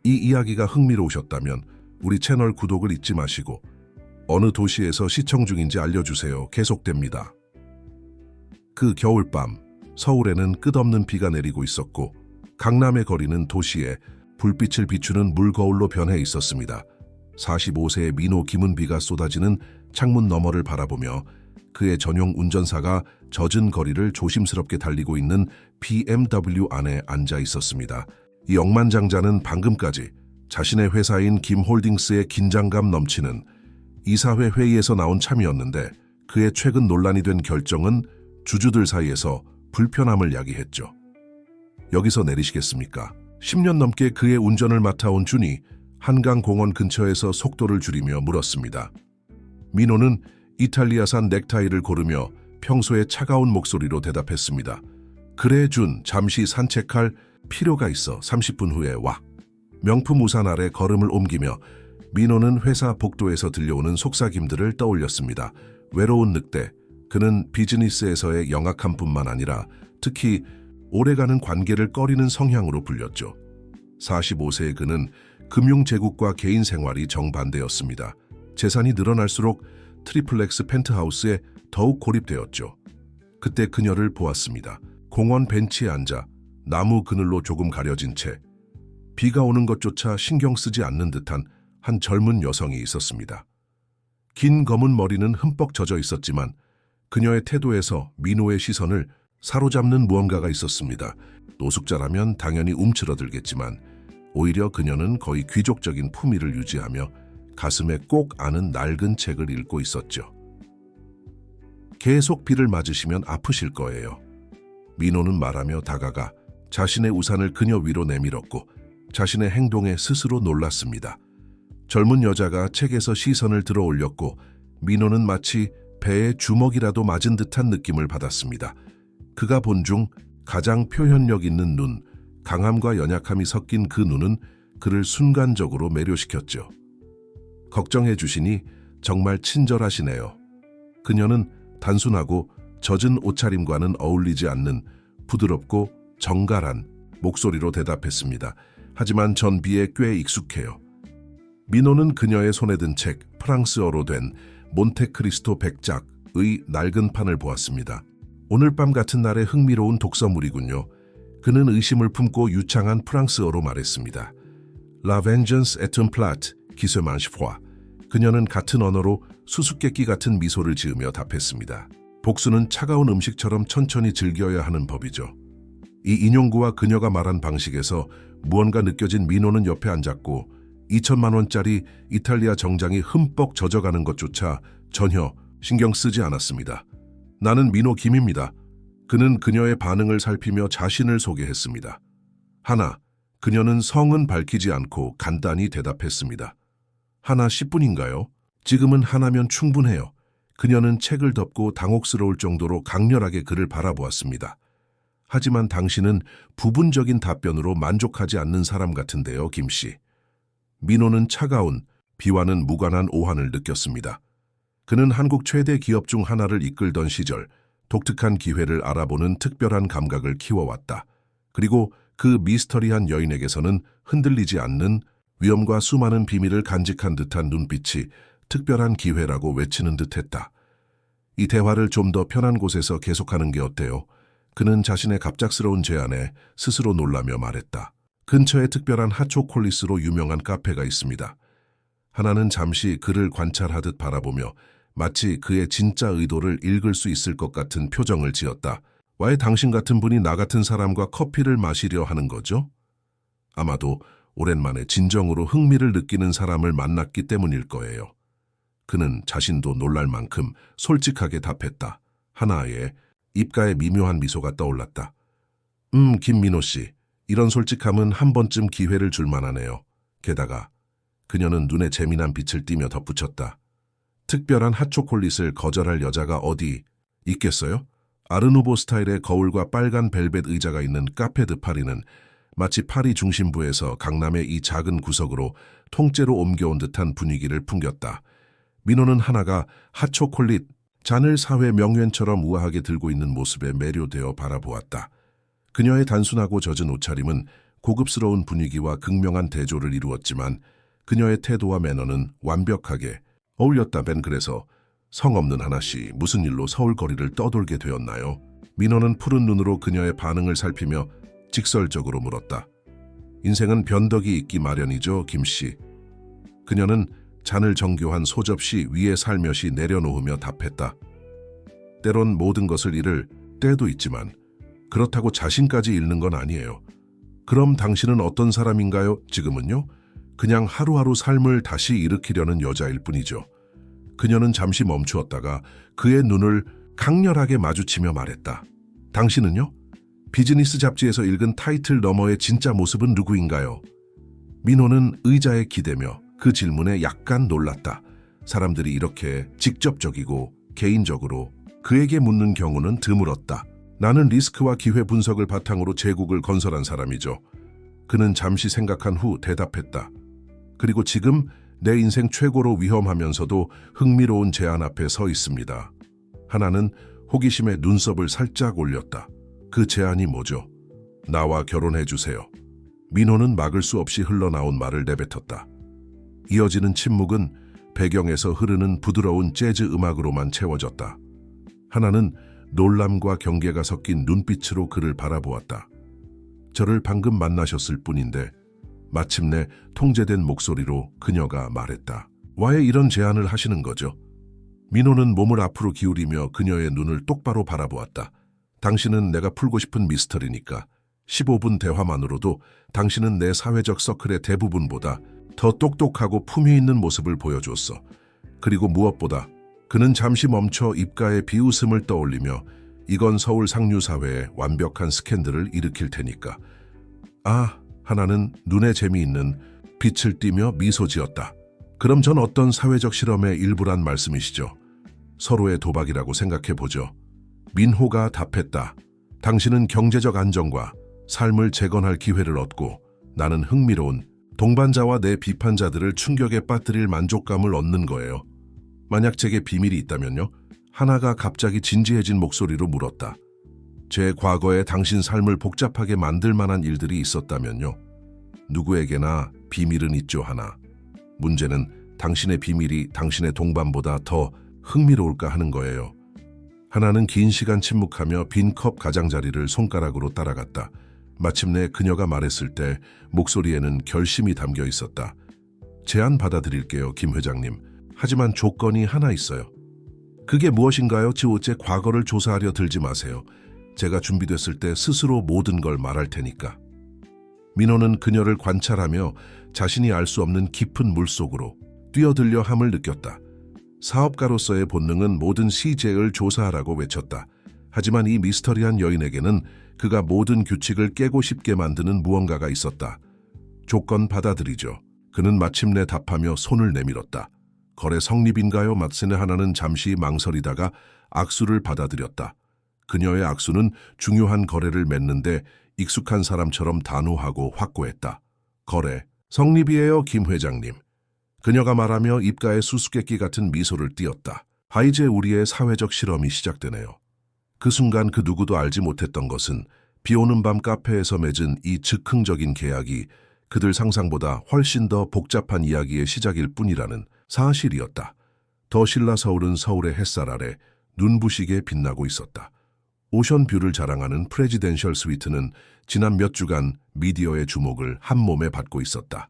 이 이야기가 흥미로우셨다면 우리 채널 구독을 잊지 마시고 어느 도시에서 시청 중인지 알려주세요. 계속됩니다. 그 겨울밤, 서울에는 끝없는 비가 내리고 있었고 강남의 거리는 도시에 불빛을 비추는 물거울로 변해 있었습니다. 45세의 민호 김은비가 쏟아지는 창문 너머를 바라보며 그의 전용 운전사가 젖은 거리를 조심스럽게 달리고 있는 BMW 안에 앉아 있었습니다. 이 억만장자는 방금까지 자신의 회사인 김홀딩스의 긴장감 넘치는 이사회 회의에서 나온 참이었는데 그의 최근 논란이 된 결정은 주주들 사이에서 불편함을 야기했죠. 여기서 내리시겠습니까? 10년 넘게 그의 운전을 맡아온 준이 한강공원 근처에서 속도를 줄이며 물었습니다. 민호는 이탈리아산 넥타이를 고르며 평소의 차가운 목소리로 대답했습니다. 그래 준, 잠시 산책할 필요가 있어. 30분 후에 와. 명품 우산 아래 걸음을 옮기며 민호는 회사 복도에서 들려오는 속삭임들을 떠올렸습니다. 외로운 늑대, 그는 비즈니스에서의 영악함 뿐만 아니라 특히 오래가는 관계를 꺼리는 성향으로 불렸죠. 45세의 그는 금융제국과 개인 생활이 정반대였습니다. 재산이 늘어날수록 트리플렉스 펜트하우스에 더욱 고립되었죠. 그때 그녀를 보았습니다. 공원 벤치에 앉아 나무 그늘로 조금 가려진 채 비가 오는 것조차 신경 쓰지 않는 듯한 한 젊은 여성이 있었습니다. 긴 검은 머리는 흠뻑 젖어 있었지만 그녀의 태도에서 민호의 시선을 사로잡는 무언가가 있었습니다. 노숙자라면 당연히 움츠러들겠지만 오히려 그녀는 거의 귀족적인 품위를 유지하며 가슴에 꼭 아는 낡은 책을 읽고 있었죠. 계속 비를 맞으시면 아프실 거예요. 민호는 말하며 다가가 자신의 우산을 그녀 위로 내밀었고 자신의 행동에 스스로 놀랐습니다. 젊은 여자가 책에서 시선을 들어 올렸고 민호는 마치 배에 주먹이라도 맞은 듯한 느낌을 받았습니다. 그가 본 중 가장 표현력 있는 눈, 강함과 연약함이 섞인 그 눈은 그를 순간적으로 매료시켰죠. 걱정해 주시니 정말 친절하시네요. 그녀는 단순하고 젖은 옷차림과는 어울리지 않는 부드럽고 정갈한 목소리로 대답했습니다. 하지만 전 비에 꽤 익숙해요. 민호는 그녀의 손에 든 책, 프랑스어로 된 몬테크리스토 백작의 낡은 판을 보았습니다. 오늘 밤 같은 날의 흥미로운 독서물이군요. 그는 의심을 품고 유창한 프랑스어로 말했습니다. La vengeance est un plat qui se mange froid. 그녀는 같은 언어로 수수께끼 같은 미소를 지으며 답했습니다. 복수는 차가운 음식처럼 천천히 즐겨야 하는 법이죠. 이 인용구와 그녀가 말한 방식에서 무언가 느껴진 민호는 옆에 앉았고 2천만 원짜리 이탈리아 정장이 흠뻑 젖어가는 것조차 전혀 신경 쓰지 않았습니다. 나는 민호 김입니다. 그는 그녀의 반응을 살피며 자신을 소개했습니다. 하나, 그녀는 성은 밝히지 않고 간단히 대답했습니다. 하나 10분인가요? 지금은 하나면 충분해요. 그녀는 책을 덮고 당혹스러울 정도로 강렬하게 그를 바라보았습니다. 하지만 당신은 부분적인 답변으로 만족하지 않는 사람 같은데요, 김씨. 민호는 차가운, 비와는 무관한 오한을 느꼈습니다. 그는 한국 최대 기업 중 하나를 이끌던 시절 독특한 기회를 알아보는 특별한 감각을 키워왔다. 그리고 그 미스터리한 여인에게서는 흔들리지 않는 위험과 수많은 비밀을 간직한 듯한 눈빛이 특별한 기회라고 외치는 듯했다. 이 대화를 좀 더 편한 곳에서 계속하는 게 어때요? 그는 자신의 갑작스러운 제안에 스스로 놀라며 말했다. 근처에 특별한 핫초콜릿으로 유명한 카페가 있습니다. 하나는 잠시 그를 관찰하듯 바라보며 마치 그의 진짜 의도를 읽을 수 있을 것 같은 표정을 지었다. 왜 당신 같은 분이 나 같은 사람과 커피를 마시려 하는 거죠? 아마도 오랜만에 진정으로 흥미를 느끼는 사람을 만났기 때문일 거예요. 그는 자신도 놀랄 만큼 솔직하게 답했다. 하나의 입가에 미묘한 미소가 떠올랐다. 김민호 씨, 이런 솔직함은 한 번쯤 기회를 줄 만하네요. 게다가 그녀는 눈에 재미난 빛을 띠며 덧붙였다. 특별한 핫초콜릿을 거절할 여자가 어디 있겠어요? 아르누보 스타일의 거울과 빨간 벨벳 의자가 있는 카페 드 파리는 마치 파리 중심부에서 강남의 이 작은 구석으로 통째로 옮겨온 듯한 분위기를 풍겼다. 민호는 하나가 핫초콜릿 잔을 사회 명媛처럼 우아하게 들고 있는 모습에 매료되어 바라보았다. 그녀의 단순하고 젖은 옷차림은 고급스러운 분위기와 극명한 대조를 이루었지만 그녀의 태도와 매너는 완벽하게 어울렸다. 벤 그래서 성 없는 하나씨 무슨 일로 서울 거리를 떠돌게 되었나요? 민호는 푸른 눈으로 그녀의 반응을 살피며 직설적으로 물었다. 인생은 변덕이 있기 마련이죠, 김씨. 그녀는 잔을 정교한 소접시 위에 살며시 내려놓으며 답했다. 때론 모든 것을 잃을 때도 있지만 그렇다고 자신까지 잃는 건 아니에요. 그럼 당신은 어떤 사람인가요? 지금은요? 그냥 하루하루 삶을 다시 일으키려는 여자일 뿐이죠. 그녀는 잠시 멈추었다가 그의 눈을 강렬하게 마주치며 말했다. 당신은요? 비즈니스 잡지에서 읽은 타이틀 너머의 진짜 모습은 누구인가요? 민호는 의자에 기대며 그 질문에 약간 놀랐다. 사람들이 이렇게 직접적이고 개인적으로 그에게 묻는 경우는 드물었다. 나는 리스크와 기회 분석을 바탕으로 제국을 건설한 사람이죠. 그는 잠시 생각한 후 대답했다. 그리고 지금 내 인생 최고로 위험하면서도 흥미로운 제안 앞에 서 있습니다. 하나는 호기심에 눈썹을 살짝 올렸다. 그 제안이 뭐죠? 나와 결혼해 주세요. 민호는 막을 수 없이 흘러나온 말을 내뱉었다. 이어지는 침묵은 배경에서 흐르는 부드러운 재즈 음악으로만 채워졌다. 하나는 놀람과 경계가 섞인 눈빛으로 그를 바라보았다. 저를 방금 만나셨을 뿐인데 마침내 통제된 목소리로 그녀가 말했다. 왜 이런 제안을 하시는 거죠? 민호는 몸을 앞으로 기울이며 그녀의 눈을 똑바로 바라보았다. 당신은 내가 풀고 싶은 미스터리니까 15분 대화만으로도 당신은 내 사회적 서클의 대부분보다 더 똑똑하고 품위 있는 모습을 보여줬어. 그리고 무엇보다 그는 잠시 멈춰 입가에 비웃음을 떠올리며 이건 서울 상류사회의 완벽한 스캔들을 일으킬 테니까. 하나는 눈에 재미있는 빛을 띠며 미소 지었다. 그럼 전 어떤 사회적 실험의 일부란 말씀이시죠? 서로의 도박이라고 생각해보죠. 민호가 답했다. 당신은 경제적 안정과 삶을 재건할 기회를 얻고 나는 흥미로운 동반자와 내 비판자들을 충격에 빠뜨릴 만족감을 얻는 거예요. 만약 제게 비밀이 있다면요? 하나가 갑자기 진지해진 목소리로 물었다. 제 과거에 당신 삶을 복잡하게 만들 만한 일들이 있었다면요? 누구에게나 비밀은 있죠, 하나. 문제는 당신의 비밀이 당신의 동반보다 더 흥미로울까 하는 거예요. 하나는 긴 시간 침묵하며 빈 컵 가장자리를 손가락으로 따라갔다. 마침내 그녀가 말했을 때 목소리에는 결심이 담겨 있었다. 제안 받아들일게요, 김 회장님. 하지만 조건이 하나 있어요. 그게 무엇인가요? 제 과거를 조사하려 들지 마세요. 제가 준비됐을 때 스스로 모든 걸 말할 테니까. 민호는 그녀를 관찰하며 자신이 알 수 없는 깊은 물속으로 뛰어들려 함을 느꼈다. 사업가로서의 본능은 모든 CJ를 조사하라고 외쳤다. 하지만 이 미스터리한 여인에게는 그가 모든 규칙을 깨고 싶게 만드는 무언가가 있었다. 조건 받아들이죠. 그는 마침내 답하며 손을 내밀었다. 거래 성립인가요? 마침내 하나는 잠시 망설이다가 악수를 받아들였다. 그녀의 악수는 중요한 거래를 맺는데 익숙한 사람처럼 단호하고 확고했다. 거래 성립이에요, 김 회장님. 그녀가 말하며 입가에 수수께끼 같은 미소를 띄었다. 이제 우리의 사회적 실험이 시작되네요. 그 순간 그 누구도 알지 못했던 것은 비오는 밤 카페에서 맺은 이 즉흥적인 계약이 그들 상상보다 훨씬 더 복잡한 이야기의 시작일 뿐이라는 사실이었다. 더 신라 서울은 서울의 햇살 아래 눈부시게 빛나고 있었다. 오션뷰를 자랑하는 프레지덴셜 스위트는 지난 몇 주간 미디어의 주목을 한몸에 받고 있었다.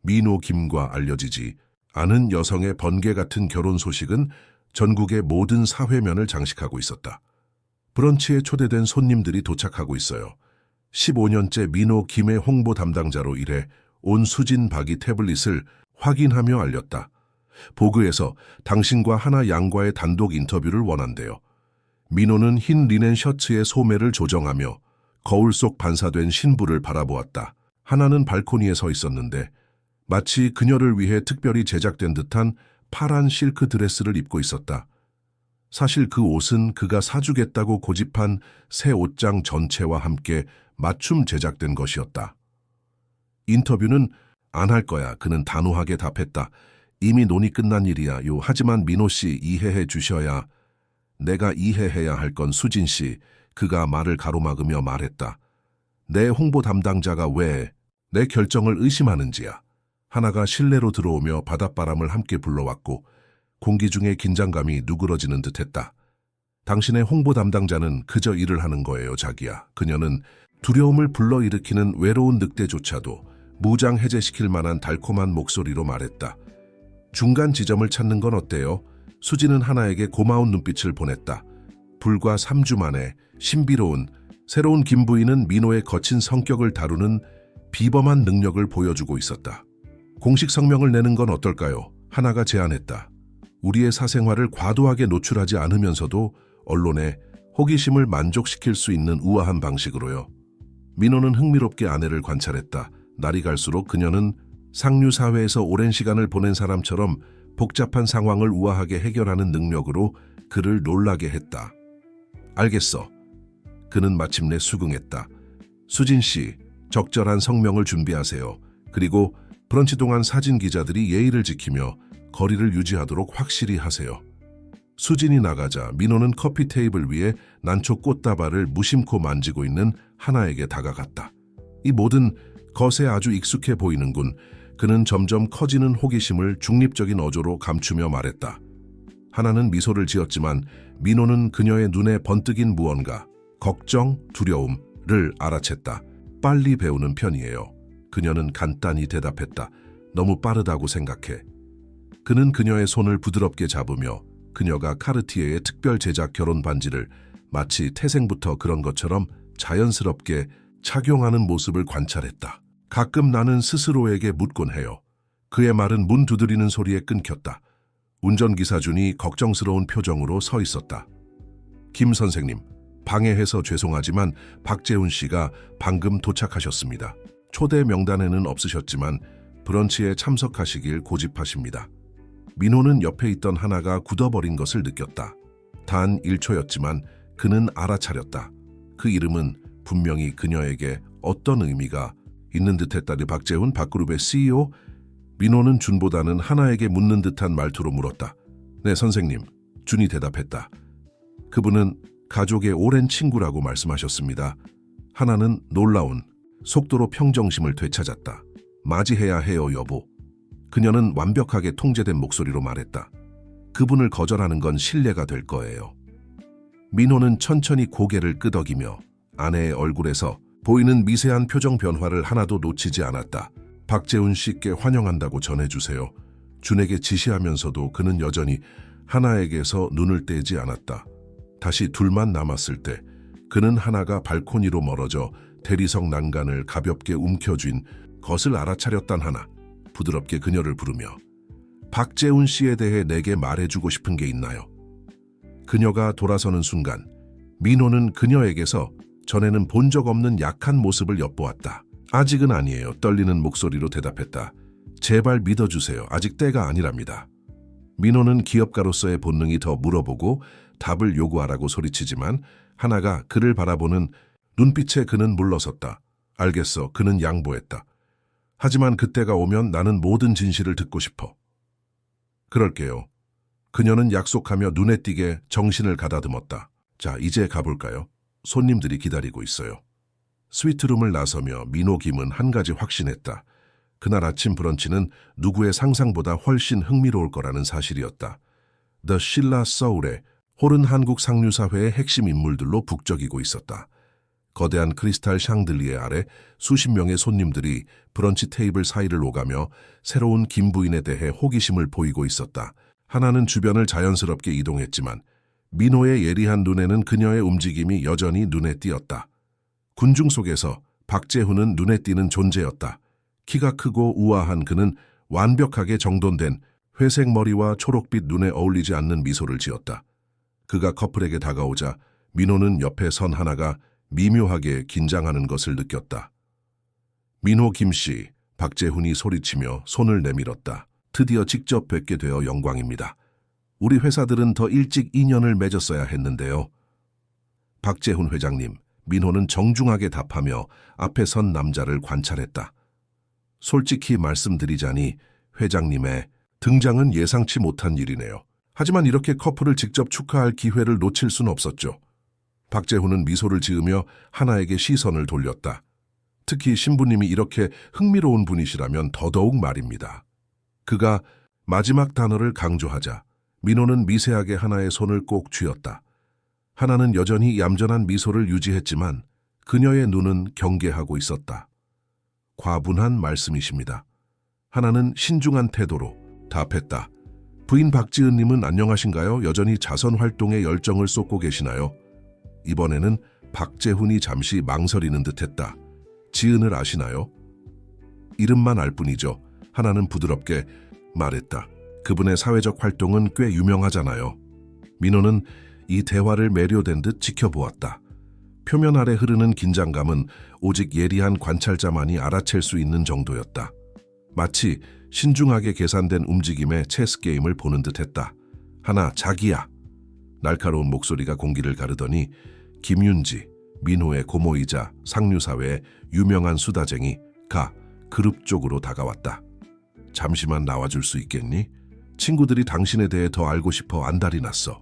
민호 김과 알려지지 않은 여성의 번개 같은 결혼 소식은 전국의 모든 사회면을 장식하고 있었다. 브런치에 초대된 손님들이 도착하고 있어요. 15년째 민호 김의 홍보 담당자로 일해 온 수진 박이 태블릿을 확인하며 알렸다. 보그에서 당신과 하나 양과의 단독 인터뷰를 원한대요. 민호는 흰 리넨 셔츠의 소매를 조정하며 거울 속 반사된 신부를 바라보았다. 하나는 발코니에 서 있었는데 마치 그녀를 위해 특별히 제작된 듯한 파란 실크 드레스를 입고 있었다. 사실 그 옷은 그가 사주겠다고 고집한 새 옷장 전체와 함께 맞춤 제작된 것이었다. 인터뷰는 안 할 거야. 그는 단호하게 답했다. 이미 논의 끝난 일이야. 하지만 민호 씨 이해해 주셔야. 내가 이해해야 할 건 수진 씨. 그가 말을 가로막으며 말했다. 내 홍보 담당자가 왜 내 결정을 의심하는지야. 하나가 실내로 들어오며 바닷바람을 함께 불러왔고 공기 중에 긴장감이 누그러지는 듯했다. 당신의 홍보 담당자는 그저 일을 하는 거예요, 자기야. 그녀는 두려움을 불러일으키는 외로운 늑대조차도 무장해제시킬 만한 달콤한 목소리로 말했다. 중간 지점을 찾는 건 어때요? 수지는 하나에게 고마운 눈빛을 보냈다. 불과 3주 만에 신비로운 새로운 김부인은 민호의 거친 성격을 다루는 비범한 능력을 보여주고 있었다. 공식 성명을 내는 건 어떨까요? 하나가 제안했다. 우리의 사생활을 과도하게 노출하지 않으면서도 언론에 호기심을 만족시킬 수 있는 우아한 방식으로요. 민호는 흥미롭게 아내를 관찰했다. 날이 갈수록 그녀는 상류 사회에서 오랜 시간을 보낸 사람처럼 복잡한 상황을 우아하게 해결하는 능력으로 그를 놀라게 했다. 알겠어. 그는 마침내 수긍했다. 수진 씨, 적절한 성명을 준비하세요. 그리고 브런치 동안 사진 기자들이 예의를 지키며 거리를 유지하도록 확실히 하세요. 수진이 나가자 민호는 커피 테이블 위에 난초 꽃다발을 무심코 만지고 있는 하나에게 다가갔다. 이 모든 것에 아주 익숙해 보이는군. 그는 점점 커지는 호기심을 중립적인 어조로 감추며 말했다. 하나는 미소를 지었지만 민호는 그녀의 눈에 번뜩인 무언가, 걱정, 두려움을 알아챘다. 빨리 배우는 편이에요. 그녀는 간단히 대답했다. 너무 빠르다고 생각해. 그는 그녀의 손을 부드럽게 잡으며 그녀가 카르티에의 특별 제작 결혼 반지를 마치 태생부터 그런 것처럼 자연스럽게 착용하는 모습을 관찰했다. 가끔 나는 스스로에게 묻곤 해요. 그의 말은 문 두드리는 소리에 끊겼다. 운전기사 준이 걱정스러운 표정으로 서 있었다. 김 선생님, 방해해서 죄송하지만 박재훈 씨가 방금 도착하셨습니다. 초대 명단에는 없으셨지만 브런치에 참석하시길 고집하십니다. 민호는 옆에 있던 하나가 굳어버린 것을 느꼈다. 단 1초였지만 그는 알아차렸다. 그 이름은 분명히 그녀에게 어떤 의미가 있는 듯했다. 박재훈, 박그룹의 CEO? 민호는 준보다는 하나에게 묻는 듯한 말투로 물었다. 네, 선생님. 준이 대답했다. 그분은 가족의 오랜 친구라고 말씀하셨습니다. 하나는 놀라운 속도로 평정심을 되찾았다. 맞이해야 해요, 여보. 그녀는 완벽하게 통제된 목소리로 말했다. 그분을 거절하는 건 신뢰가 될 거예요. 민호는 천천히 고개를 끄덕이며 아내의 얼굴에서 보이는 미세한 표정 변화를 하나도 놓치지 않았다. 박재훈 씨께 환영한다고 전해주세요. 준에게 지시하면서도 그는 여전히 하나에게서 눈을 떼지 않았다. 다시 둘만 남았을 때 그는 하나가 발코니로 멀어져 대리석 난간을 가볍게 움켜쥔 것을 알아차렸단 하나. 부드럽게 그녀를 부르며 박재훈 씨에 대해 내게 말해주고 싶은 게 있나요? 그녀가 돌아서는 순간 민호는 그녀에게서 전에는 본 적 없는 약한 모습을 엿보았다. 아직은 아니에요. 떨리는 목소리로 대답했다. 제발 믿어주세요. 아직 때가 아니랍니다. 민호는 기업가로서의 본능이 더 물어보고 답을 요구하라고 소리치지만 하나가 그를 바라보는 눈빛에 그는 물러섰다. 알겠어. 그는 양보했다. 하지만 그때가 오면 나는 모든 진실을 듣고 싶어. 그럴게요. 그녀는 약속하며 눈에 띄게 정신을 가다듬었다. 자, 이제 가볼까요? 손님들이 기다리고 있어요. 스위트룸을 나서며 민호 김은 한 가지 확신했다. 그날 아침 브런치는 누구의 상상보다 훨씬 흥미로울 거라는 사실이었다. The Shilla Soul의 홀은 한국 상류사회의 핵심 인물들로 북적이고 있었다. 거대한 크리스탈 샹들리에 아래 수십 명의 손님들이 브런치 테이블 사이를 오가며 새로운 김부인에 대해 호기심을 보이고 있었다. 하나는 주변을 자연스럽게 이동했지만 민호의 예리한 눈에는 그녀의 움직임이 여전히 눈에 띄었다. 군중 속에서 박재훈은 눈에 띄는 존재였다. 키가 크고 우아한 그는 완벽하게 정돈된 회색 머리와 초록빛 눈에 어울리지 않는 미소를 지었다. 그가 커플에게 다가오자 민호는 옆에 선 하나가 미묘하게 긴장하는 것을 느꼈다. 민호 김씨, 박재훈이 소리치며 손을 내밀었다. 드디어 직접 뵙게 되어 영광입니다. 우리 회사들은 더 일찍 인연을 맺었어야 했는데요. 박재훈 회장님, 민호는 정중하게 답하며 앞에 선 남자를 관찰했다. 솔직히 말씀드리자니 회장님의 등장은 예상치 못한 일이네요. 하지만 이렇게 커플을 직접 축하할 기회를 놓칠 순 없었죠. 박재훈은 미소를 지으며 하나에게 시선을 돌렸다. 특히 신부님이 이렇게 흥미로운 분이시라면 더더욱 말입니다. 그가 마지막 단어를 강조하자 민호는 미세하게 하나의 손을 꼭 쥐었다. 하나는 여전히 얌전한 미소를 유지했지만 그녀의 눈은 경계하고 있었다. 과분한 말씀이십니다. 하나는 신중한 태도로 답했다. 부인 박지은님은 안녕하신가요? 여전히 자선 활동에 열정을 쏟고 계시나요? 이번에는 박재훈이 잠시 망설이는 듯했다. 지은을 아시나요? 이름만 알 뿐이죠. 하나는 부드럽게 말했다. 그분의 사회적 활동은 꽤 유명하잖아요. 민호는 이 대화를 매료된 듯 지켜보았다. 표면 아래 흐르는 긴장감은 오직 예리한 관찰자만이 알아챌 수 있는 정도였다. 마치 신중하게 계산된 움직임의 체스 게임을 보는 듯했다. 하나, 자기야. 날카로운 목소리가 공기를 가르더니 김윤지, 민호의 고모이자 상류사회의 유명한 수다쟁이가 그룹 쪽으로 다가왔다. 잠시만 나와줄 수 있겠니? 친구들이 당신에 대해 더 알고 싶어 안달이 났어.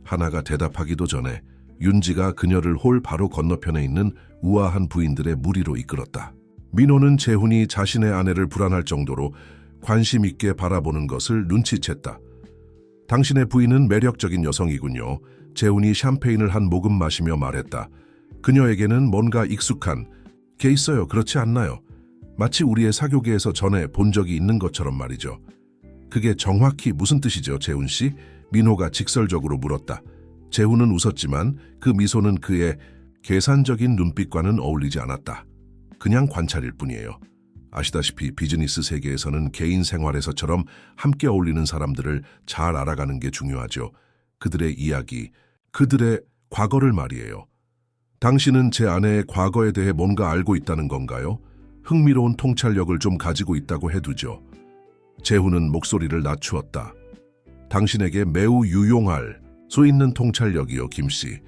하나가 대답하기도 전에 윤지가 그녀를 홀 바로 건너편에 있는 우아한 부인들의 무리로 이끌었다. 민호는 재훈이 자신의 아내를 불안할 정도로 관심 있게 바라보는 것을 눈치챘다. 당신의 부인은 매력적인 여성이군요. 재훈이 샴페인을 한 모금 마시며 말했다. 그녀에게는 뭔가 익숙한 게 있어요. 그렇지 않나요? 마치 우리의 사교계에서 전에 본 적이 있는 것처럼 말이죠. 그게 정확히 무슨 뜻이죠, 재훈 씨? 민호가 직설적으로 물었다. 재훈은 웃었지만 그 미소는 그의 계산적인 눈빛과는 어울리지 않았다. 그냥 관찰일 뿐이에요. 아시다시피 비즈니스 세계에서는 개인 생활에서처럼 함께 어울리는 사람들을 잘 알아가는 게 중요하죠. 그들의 이야기, 그들의 과거를 말이에요. 당신은 제 아내의 과거에 대해 뭔가 알고 있다는 건가요? 흥미로운 통찰력을 좀 가지고 있다고 해두죠. 재훈은 목소리를 낮추었다. 당신에게 매우 유용할 수 있는 통찰력이요, 김씨.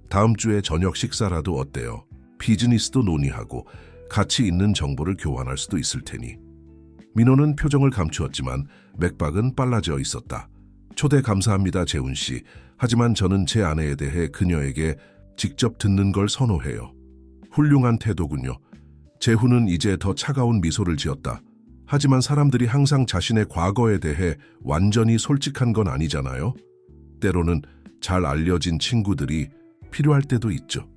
다음 주에 저녁 식사라도 어때요? 비즈니스도 논의하고 가치 있는 정보를 교환할 수도 있을 테니. 민호는 표정을 감추었지만 맥박은 빨라져 있었다. 초대 감사합니다, 재훈 씨. 하지만 저는 제 아내에 대해 그녀에게 직접 듣는 걸 선호해요. 훌륭한 태도군요. 재훈은 이제 더 차가운 미소를 지었다. 하지만 사람들이 항상 자신의 과거에 대해 완전히 솔직한 건 아니잖아요. 때로는 잘 알려진 친구들이 필요할 때도 있죠.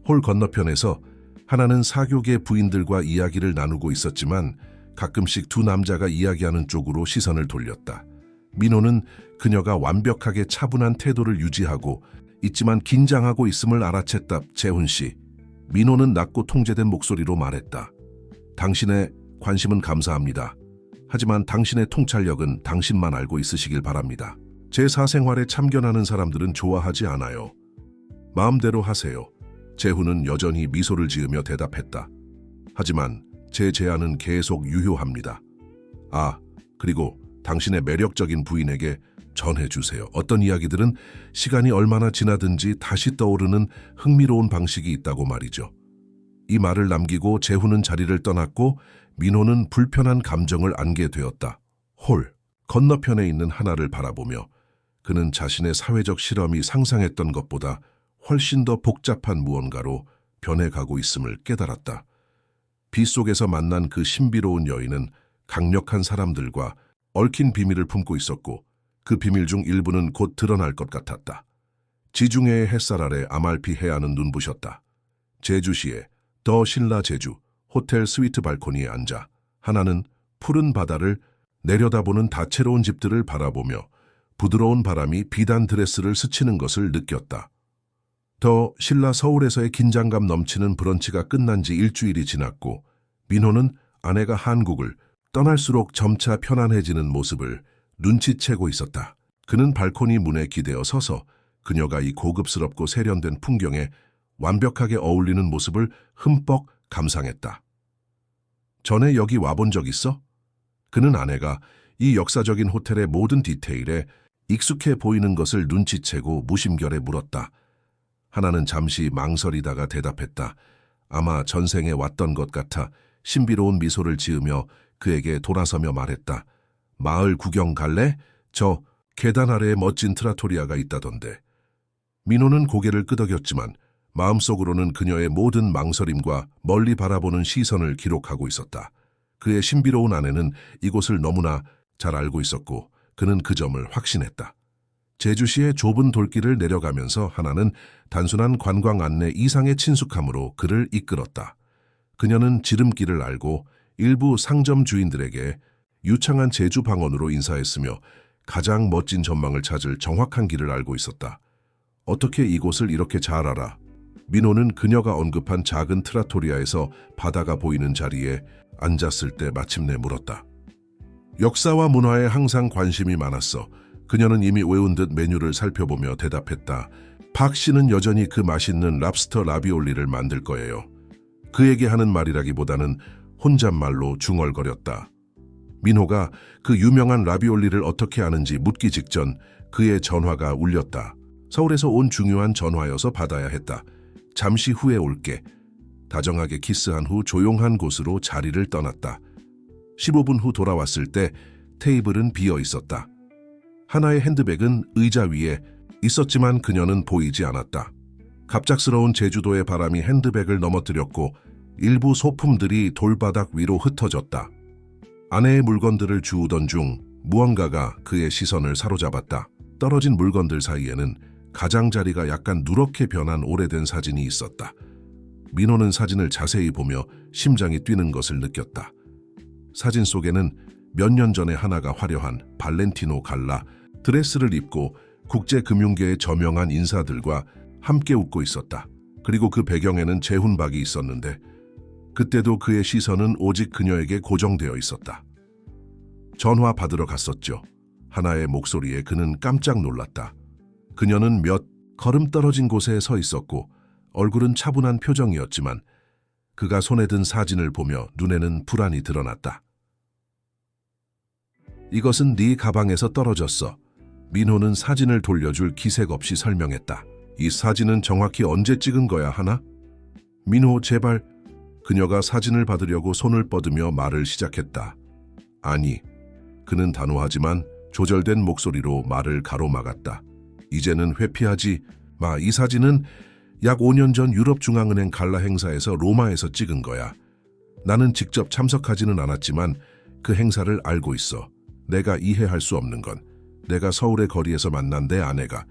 홀 건너편에서 하나는 사교계 부인들과 이야기를 나누고 있었지만 가끔씩 두 남자가 이야기하는 쪽으로 시선을 돌렸다. 민호는 그녀가 완벽하게 차분한 태도를 유지하고 있지만 긴장하고 있음을 알아챘다. 재훈 씨. 민호는 낮고 통제된 목소리로 말했다. 당신의 관심은 감사합니다. 하지만 당신의 통찰력은 당신만 알고 있으시길 바랍니다. 제 사생활에 참견하는 사람들은 좋아하지 않아요. 마음대로 하세요. 재훈은 여전히 미소를 지으며 대답했다. 하지만 제 제안은 계속 유효합니다. 아, 그리고 당신의 매력적인 부인에게 전해주세요. 어떤 이야기들은 시간이 얼마나 지나든지 다시 떠오르는 흥미로운 방식이 있다고 말이죠. 이 말을 남기고 재훈은 자리를 떠났고 민호는 불편한 감정을 안게 되었다. 홀, 건너편에 있는 하나를 바라보며 그는 자신의 사회적 실험이 상상했던 것보다 훨씬 더 복잡한 무언가로 변해가고 있음을 깨달았다. 빗속에서 만난 그 신비로운 여인은 강력한 사람들과 얽힌 비밀을 품고 있었고 그 비밀 중 일부는 곧 드러날 것 같았다. 지중해의 햇살 아래 아말피 해안은 눈부셨다. 제주시의 더 신라 제주 호텔 스위트 발코니에 앉아 하나는 푸른 바다를 내려다보는 다채로운 집들을 바라보며 부드러운 바람이 비단 드레스를 스치는 것을 느꼈다. 더 신라 서울에서의 긴장감 넘치는 브런치가 끝난 지 일주일이 지났고 민호는 아내가 한국을 떠날수록 점차 편안해지는 모습을 눈치채고 있었다. 그는 발코니 문에 기대어 서서 그녀가 이 고급스럽고 세련된 풍경에 완벽하게 어울리는 모습을 흠뻑 감상했다. 전에 여기 와본 적 있어? 그는 아내가 이 역사적인 호텔의 모든 디테일에 익숙해 보이는 것을 눈치채고 무심결에 물었다. 하나는 잠시 망설이다가 대답했다. 아마 전생에 왔던 것 같아 신비로운 미소를 지으며 그에게 돌아서며 말했다. 마을 구경 갈래? 저 계단 아래에 멋진 트라토리아가 있다던데. 민호는 고개를 끄덕였지만 마음속으로는 그녀의 모든 망설임과 멀리 바라보는 시선을 기록하고 있었다. 그의 신비로운 아내는 이곳을 너무나 잘 알고 있었고 그는 그 점을 확신했다. 제주시의 좁은 돌길을 내려가면서 하나는 단순한 관광 안내 이상의 친숙함으로 그를 이끌었다. 그녀는 지름길을 알고 일부 상점 주인들에게 유창한 제주 방언으로 인사했으며 가장 멋진 전망을 찾을 정확한 길을 알고 있었다. 어떻게 이곳을 이렇게 잘 알아? 민호는 그녀가 언급한 작은 트라토리아에서 바다가 보이는 자리에 앉았을 때 마침내 물었다. 역사와 문화에 항상 관심이 많았어. 그녀는 이미 외운 듯 메뉴를 살펴보며 대답했다. 박 씨는 여전히 그 맛있는 랍스터 라비올리를 만들 거예요. 그에게 하는 말이라기보다는 혼잣말로 중얼거렸다. 민호가 그 유명한 라비올리를 어떻게 아는지 묻기 직전 그의 전화가 울렸다. 서울에서 온 중요한 전화여서 받아야 했다. 잠시 후에 올게. 다정하게 키스한 후 조용한 곳으로 자리를 떠났다. 15분 후 돌아왔을 때 테이블은 비어 있었다. 하나의 핸드백은 의자 위에 있었지만 그녀는 보이지 않았다. 갑작스러운 제주도의 바람이 핸드백을 넘어뜨렸고 일부 소품들이 돌바닥 위로 흩어졌다. 아내의 물건들을 주우던 중 무언가가 그의 시선을 사로잡았다. 떨어진 물건들 사이에는 가장자리가 약간 누렇게 변한 오래된 사진이 있었다. 민호는 사진을 자세히 보며 심장이 뛰는 것을 느꼈다. 사진 속에는 몇 년 전에 하나가 화려한 발렌티노 갈라 드레스를 입고 국제금융계의 저명한 인사들과 함께 웃고 있었다. 그리고 그 배경에는 재훈박이 있었는데 그때도 그의 시선은 오직 그녀에게 고정되어 있었다. 전화 받으러 갔었죠. 하나의 목소리에 그는 깜짝 놀랐다. 그녀는 몇 걸음 떨어진 곳에 서 있었고 얼굴은 차분한 표정이었지만 그가 손에 든 사진을 보며 눈에는 불안이 드러났다. 이것은 네 가방에서 떨어졌어. 민호는 사진을 돌려줄 기색 없이 설명했다. 이 사진은 정확히 언제 찍은 거야 하나? 민호 제발. 그녀가 사진을 받으려고 손을 뻗으며 말을 시작했다. 아니. 그는 단호하지만 조절된 목소리로 말을 가로막았다. 이제는 회피하지 마. 이 사진은 약 5년 전 유럽중앙은행 갈라 행사에서 로마에서 찍은 거야. 나는 직접 참석하지는 않았지만 그 행사를 알고 있어. 내가 이해할 수 없는 건 내가 서울의 거리에서 만난 내 아내가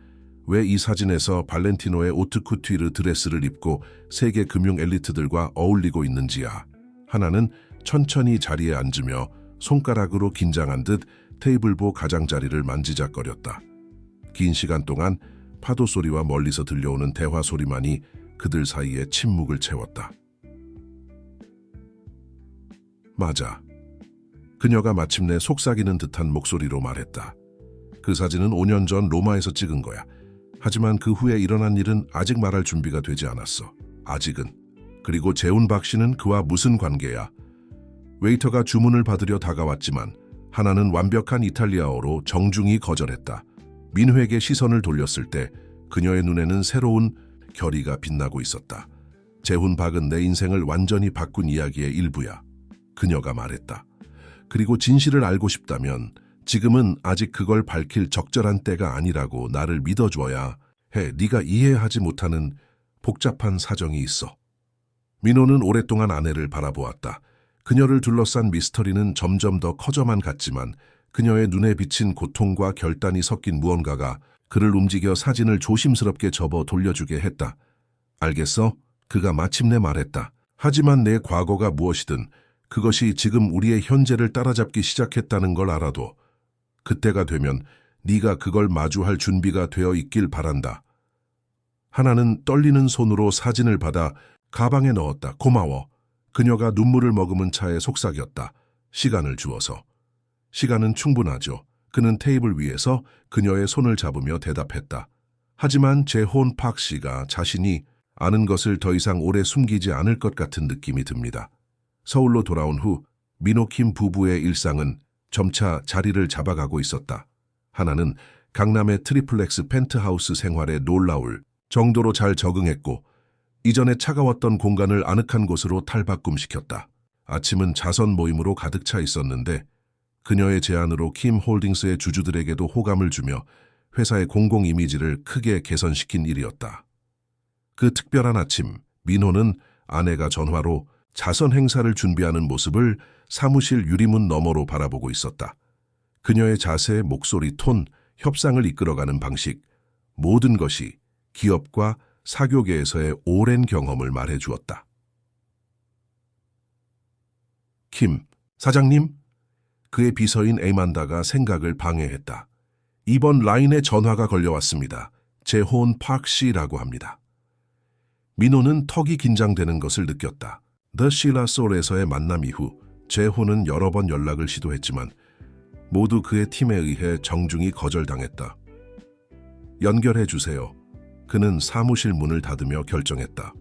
왜 이 사진에서 발렌티노의 오트쿠티르 드레스를 입고 세계 금융 엘리트들과 어울리고 있는지야. 하나는 천천히 자리에 앉으며 손가락으로 긴장한 듯 테이블보 가장자리를 만지작거렸다. 긴 시간 동안 파도 소리와 멀리서 들려오는 대화 소리만이 그들 사이에 침묵을 채웠다. 맞아. 그녀가 마침내 속삭이는 듯한 목소리로 말했다. 그 사진은 5년 전 로마에서 찍은 거야. 하지만 그 후에 일어난 일은 아직 말할 준비가 되지 않았어. 아직은. 그리고 재훈박 씨는 그와 무슨 관계야? 웨이터가 주문을 받으려 다가왔지만 하나는 완벽한 이탈리아어로 정중히 거절했다. 민호에게 시선을 돌렸을 때 그녀의 눈에는 새로운 결의가 빛나고 있었다. 재훈박은 내 인생을 완전히 바꾼 이야기의 일부야. 그녀가 말했다. 그리고 진실을 알고 싶다면 지금은 아직 그걸 밝힐 적절한 때가 아니라고 나를 믿어줘야 해. 네가 이해하지 못하는 복잡한 사정이 있어. 민호는 오랫동안 아내를 바라보았다. 그녀를 둘러싼 미스터리는 점점 더 커져만 갔지만 그녀의 눈에 비친 고통과 결단이 섞인 무언가가 그를 움직여 사진을 조심스럽게 접어 돌려주게 했다. 알겠어? 그가 마침내 말했다. 하지만 내 과거가 무엇이든 그것이 지금 우리의 현재를 따라잡기 시작했다는 걸 알아도 그때가 되면 네가 그걸 마주할 준비가 되어 있길 바란다. 하나는 떨리는 손으로 사진을 받아 가방에 넣었다. 고마워. 그녀가 눈물을 머금은 차에 속삭였다. 시간을 주어서. 시간은 충분하죠. 그는 테이블 위에서 그녀의 손을 잡으며 대답했다. 하지만 재훈박 씨가 자신이 아는 것을 더 이상 오래 숨기지 않을 것 같은 느낌이 듭니다. 서울로 돌아온 후 민호킴 부부의 일상은 점차 자리를 잡아가고 있었다. 하나는 강남의 트리플렉스 펜트하우스 생활에 놀라울 정도로 잘 적응했고 이전에 차가웠던 공간을 아늑한 곳으로 탈바꿈시켰다. 아침은 자선 모임으로 가득 차 있었는데 그녀의 제안으로 킴 홀딩스의 주주들에게도 호감을 주며 회사의 공공 이미지를 크게 개선시킨 일이었다. 그 특별한 아침, 민호는 아내가 전화로 자선 행사를 준비하는 모습을 사무실 유리문 너머로 바라보고 있었다. 그녀의 자세, 목소리, 톤, 협상을 이끌어가는 방식, 모든 것이 기업과 사교계에서의 오랜 경험을 말해주었다. 킴, 사장님? 그의 비서인 에만다가 생각을 방해했다. 이번 라인에 전화가 걸려왔습니다. 재혼 파크 씨라고 합니다. 민호는 턱이 긴장되는 것을 느꼈다. The Sheila Soul에서의 만남 이후 재혼은 여러 번 연락을 시도했지만 모두 그의 팀에 의해 정중히 거절당했다. 연결해 주세요. 그는 사무실 문을 닫으며 결정했다.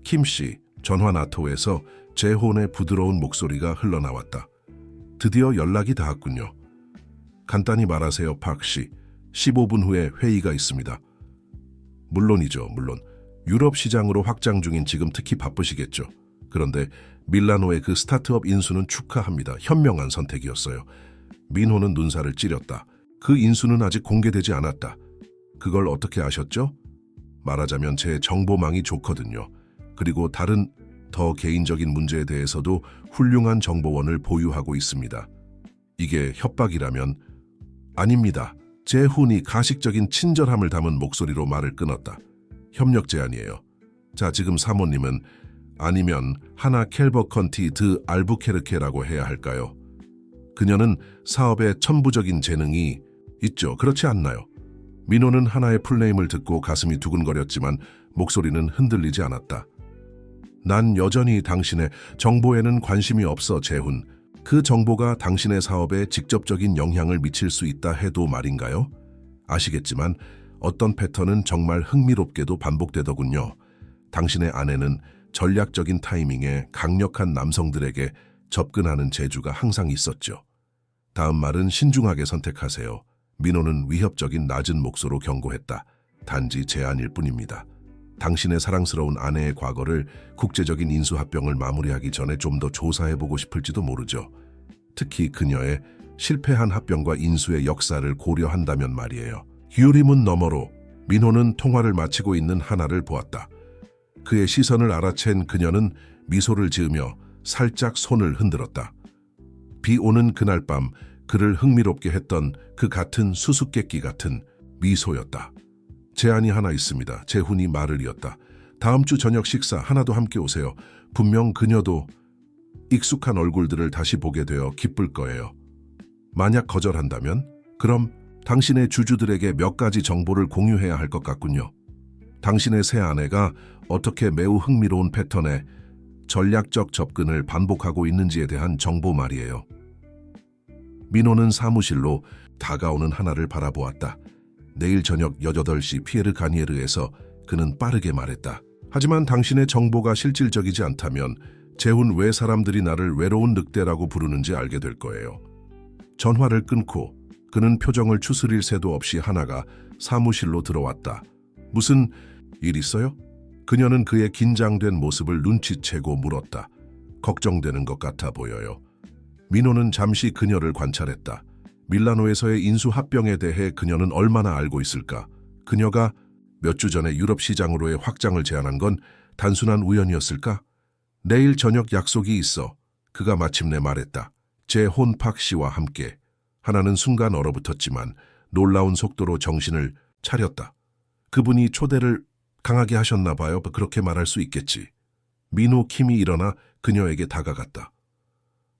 킴 씨, 전화 나토에서 재혼의 부드러운 목소리가 흘러나왔다. 드디어 연락이 닿았군요. 간단히 말하세요, 박 씨. 15분 후에 회의가 있습니다. 물론이죠, 물론. 유럽 시장으로 확장 중인 지금 특히 바쁘시겠죠. 그런데 밀라노의 그 스타트업 인수는 축하합니다. 현명한 선택이었어요. 민호는 눈살을 찌렸다. 그 인수는 아직 공개되지 않았다. 그걸 어떻게 아셨죠? 말하자면 제 정보망이 좋거든요. 그리고 다른 더 개인적인 문제에 대해서도 훌륭한 정보원을 보유하고 있습니다. 이게 협박이라면 아닙니다. 재훈이 가식적인 친절함을 담은 목소리로 말을 끊었다. 협력 제안이에요. 자, 지금 사모님은 아니면 하나 켈버컨티 드 알부케르케라고 해야 할까요? 그녀는 사업에 천부적인 재능이 있죠. 그렇지 않나요? 민호는 하나의 풀네임을 듣고 가슴이 두근거렸지만 목소리는 흔들리지 않았다. 난 여전히 당신의 정보에는 관심이 없어, 재훈. 그 정보가 당신의 사업에 직접적인 영향을 미칠 수 있다 해도 말인가요? 아시겠지만 어떤 패턴은 정말 흥미롭게도 반복되더군요. 당신의 아내는 전략적인 타이밍에 강력한 남성들에게 접근하는 재주가 항상 있었죠. 다음 말은 신중하게 선택하세요. 민호는 위협적인 낮은 목소로 경고했다. 단지 제안일 뿐입니다. 당신의 사랑스러운 아내의 과거를 국제적인 인수합병을 마무리하기 전에 좀 더 조사해보고 싶을지도 모르죠. 특히 그녀의 실패한 합병과 인수의 역사를 고려한다면 말이에요. 유리문 너머로 민호는 통화를 마치고 있는 하나를 보았다. 그의 시선을 알아챈 그녀는 미소를 지으며 살짝 손을 흔들었다. 비 오는 그날 밤 그를 흥미롭게 했던 그 같은 수수께끼 같은 미소였다. 제안이 하나 있습니다. 재훈이 말을 이었다. 다음 주 저녁 식사 하나도 함께 오세요. 분명 그녀도 익숙한 얼굴들을 다시 보게 되어 기쁠 거예요. 만약 거절한다면 그럼 당신의 주주들에게 몇 가지 정보를 공유해야 할 것 같군요. 당신의 새 아내가 어떻게 매우 흥미로운 패턴의 전략적 접근을 반복하고 있는지에 대한 정보 말이에요. 민호는 사무실로 다가오는 하나를 바라보았다. 내일 저녁 8시 피에르 가니에르에서 그는 빠르게 말했다. 하지만 당신의 정보가 실질적이지 않다면 재훈 왜 사람들이 나를 외로운 늑대라고 부르는지 알게 될 거예요. 전화를 끊고 그는 표정을 추스릴 새도 없이 하나가 사무실로 들어왔다. 무슨 일 있어요? 그녀는 그의 긴장된 모습을 눈치채고 물었다. 걱정되는 것 같아 보여요. 민호는 잠시 그녀를 관찰했다. 밀라노에서의 인수합병에 대해 그녀는 얼마나 알고 있을까? 그녀가 몇 주 전에 유럽 시장으로의 확장을 제안한 건 단순한 우연이었을까? 내일 저녁 약속이 있어. 그가 마침내 말했다. 재혼 팍 씨와 함께. 하나는 순간 얼어붙었지만 놀라운 속도로 정신을 차렸다. 그분이 초대를 강하게 하셨나 봐요. 그렇게 말할 수 있겠지. 민호 킴이 일어나 그녀에게 다가갔다.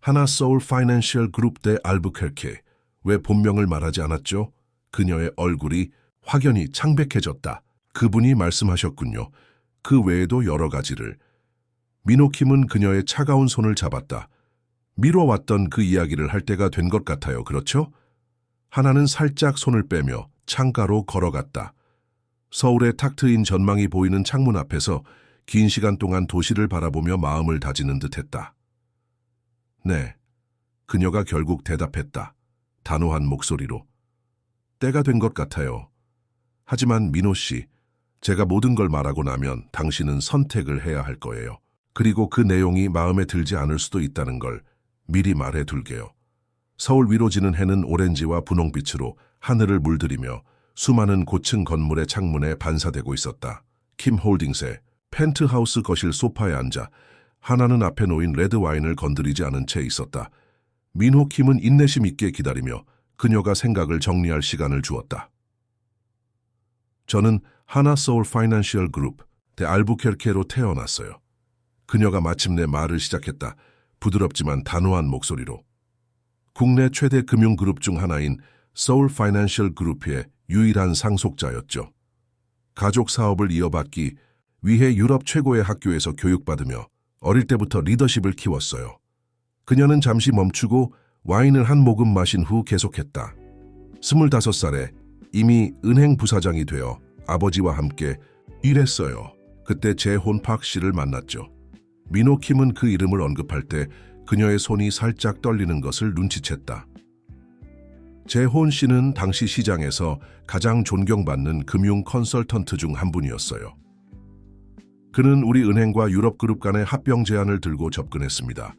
하나 서울 파이낸셜 그룹 대 알부케르케. 왜 본명을 말하지 않았죠? 그녀의 얼굴이 확연히 창백해졌다. 그분이 말씀하셨군요. 그 외에도 여러 가지를. 민호 킴은 그녀의 차가운 손을 잡았다. 미뤄왔던 그 이야기를 할 때가 된 것 같아요. 그렇죠? 하나는 살짝 손을 빼며 창가로 걸어갔다. 서울의 탁 트인 전망이 보이는 창문 앞에서 긴 시간 동안 도시를 바라보며 마음을 다지는 듯했다. 네, 그녀가 결국 대답했다. 단호한 목소리로. 때가 된 것 같아요. 하지만 민호 씨, 제가 모든 걸 말하고 나면 당신은 선택을 해야 할 거예요. 그리고 그 내용이 마음에 들지 않을 수도 있다는 걸 미리 말해 둘게요. 서울 위로 지는 해는 오렌지와 분홍빛으로 하늘을 물들이며 수많은 고층 건물의 창문에 반사되고 있었다. 킴 홀딩스의 펜트하우스 거실 소파에 앉아 하나는 앞에 놓인 레드와인을 건드리지 않은 채 있었다. 민호 킴은 인내심 있게 기다리며 그녀가 생각을 정리할 시간을 주었다. 저는 하나 서울 파이낸셜 그룹 대 알부케르케로 태어났어요. 그녀가 마침내 말을 시작했다. 부드럽지만 단호한 목소리로. 국내 최대 금융그룹 중 하나인 서울 파이낸셜 그룹의 유일한 상속자였죠. 가족 사업을 이어받기 위해 유럽 최고의 학교에서 교육받으며 어릴 때부터 리더십을 키웠어요. 그녀는 잠시 멈추고 와인을 한 모금 마신 후 계속했다. 25살에 이미 은행 부사장이 되어 아버지와 함께 일했어요. 그때 재혼 박 씨를 만났죠. 민호 킴은 그 이름을 언급할 때 그녀의 손이 살짝 떨리는 것을 눈치챘다. 재혼 씨는 당시 시장에서 가장 존경받는 금융 컨설턴트 중 한 분이었어요. 그는 우리 은행과 유럽그룹 간의 합병 제안을 들고 접근했습니다.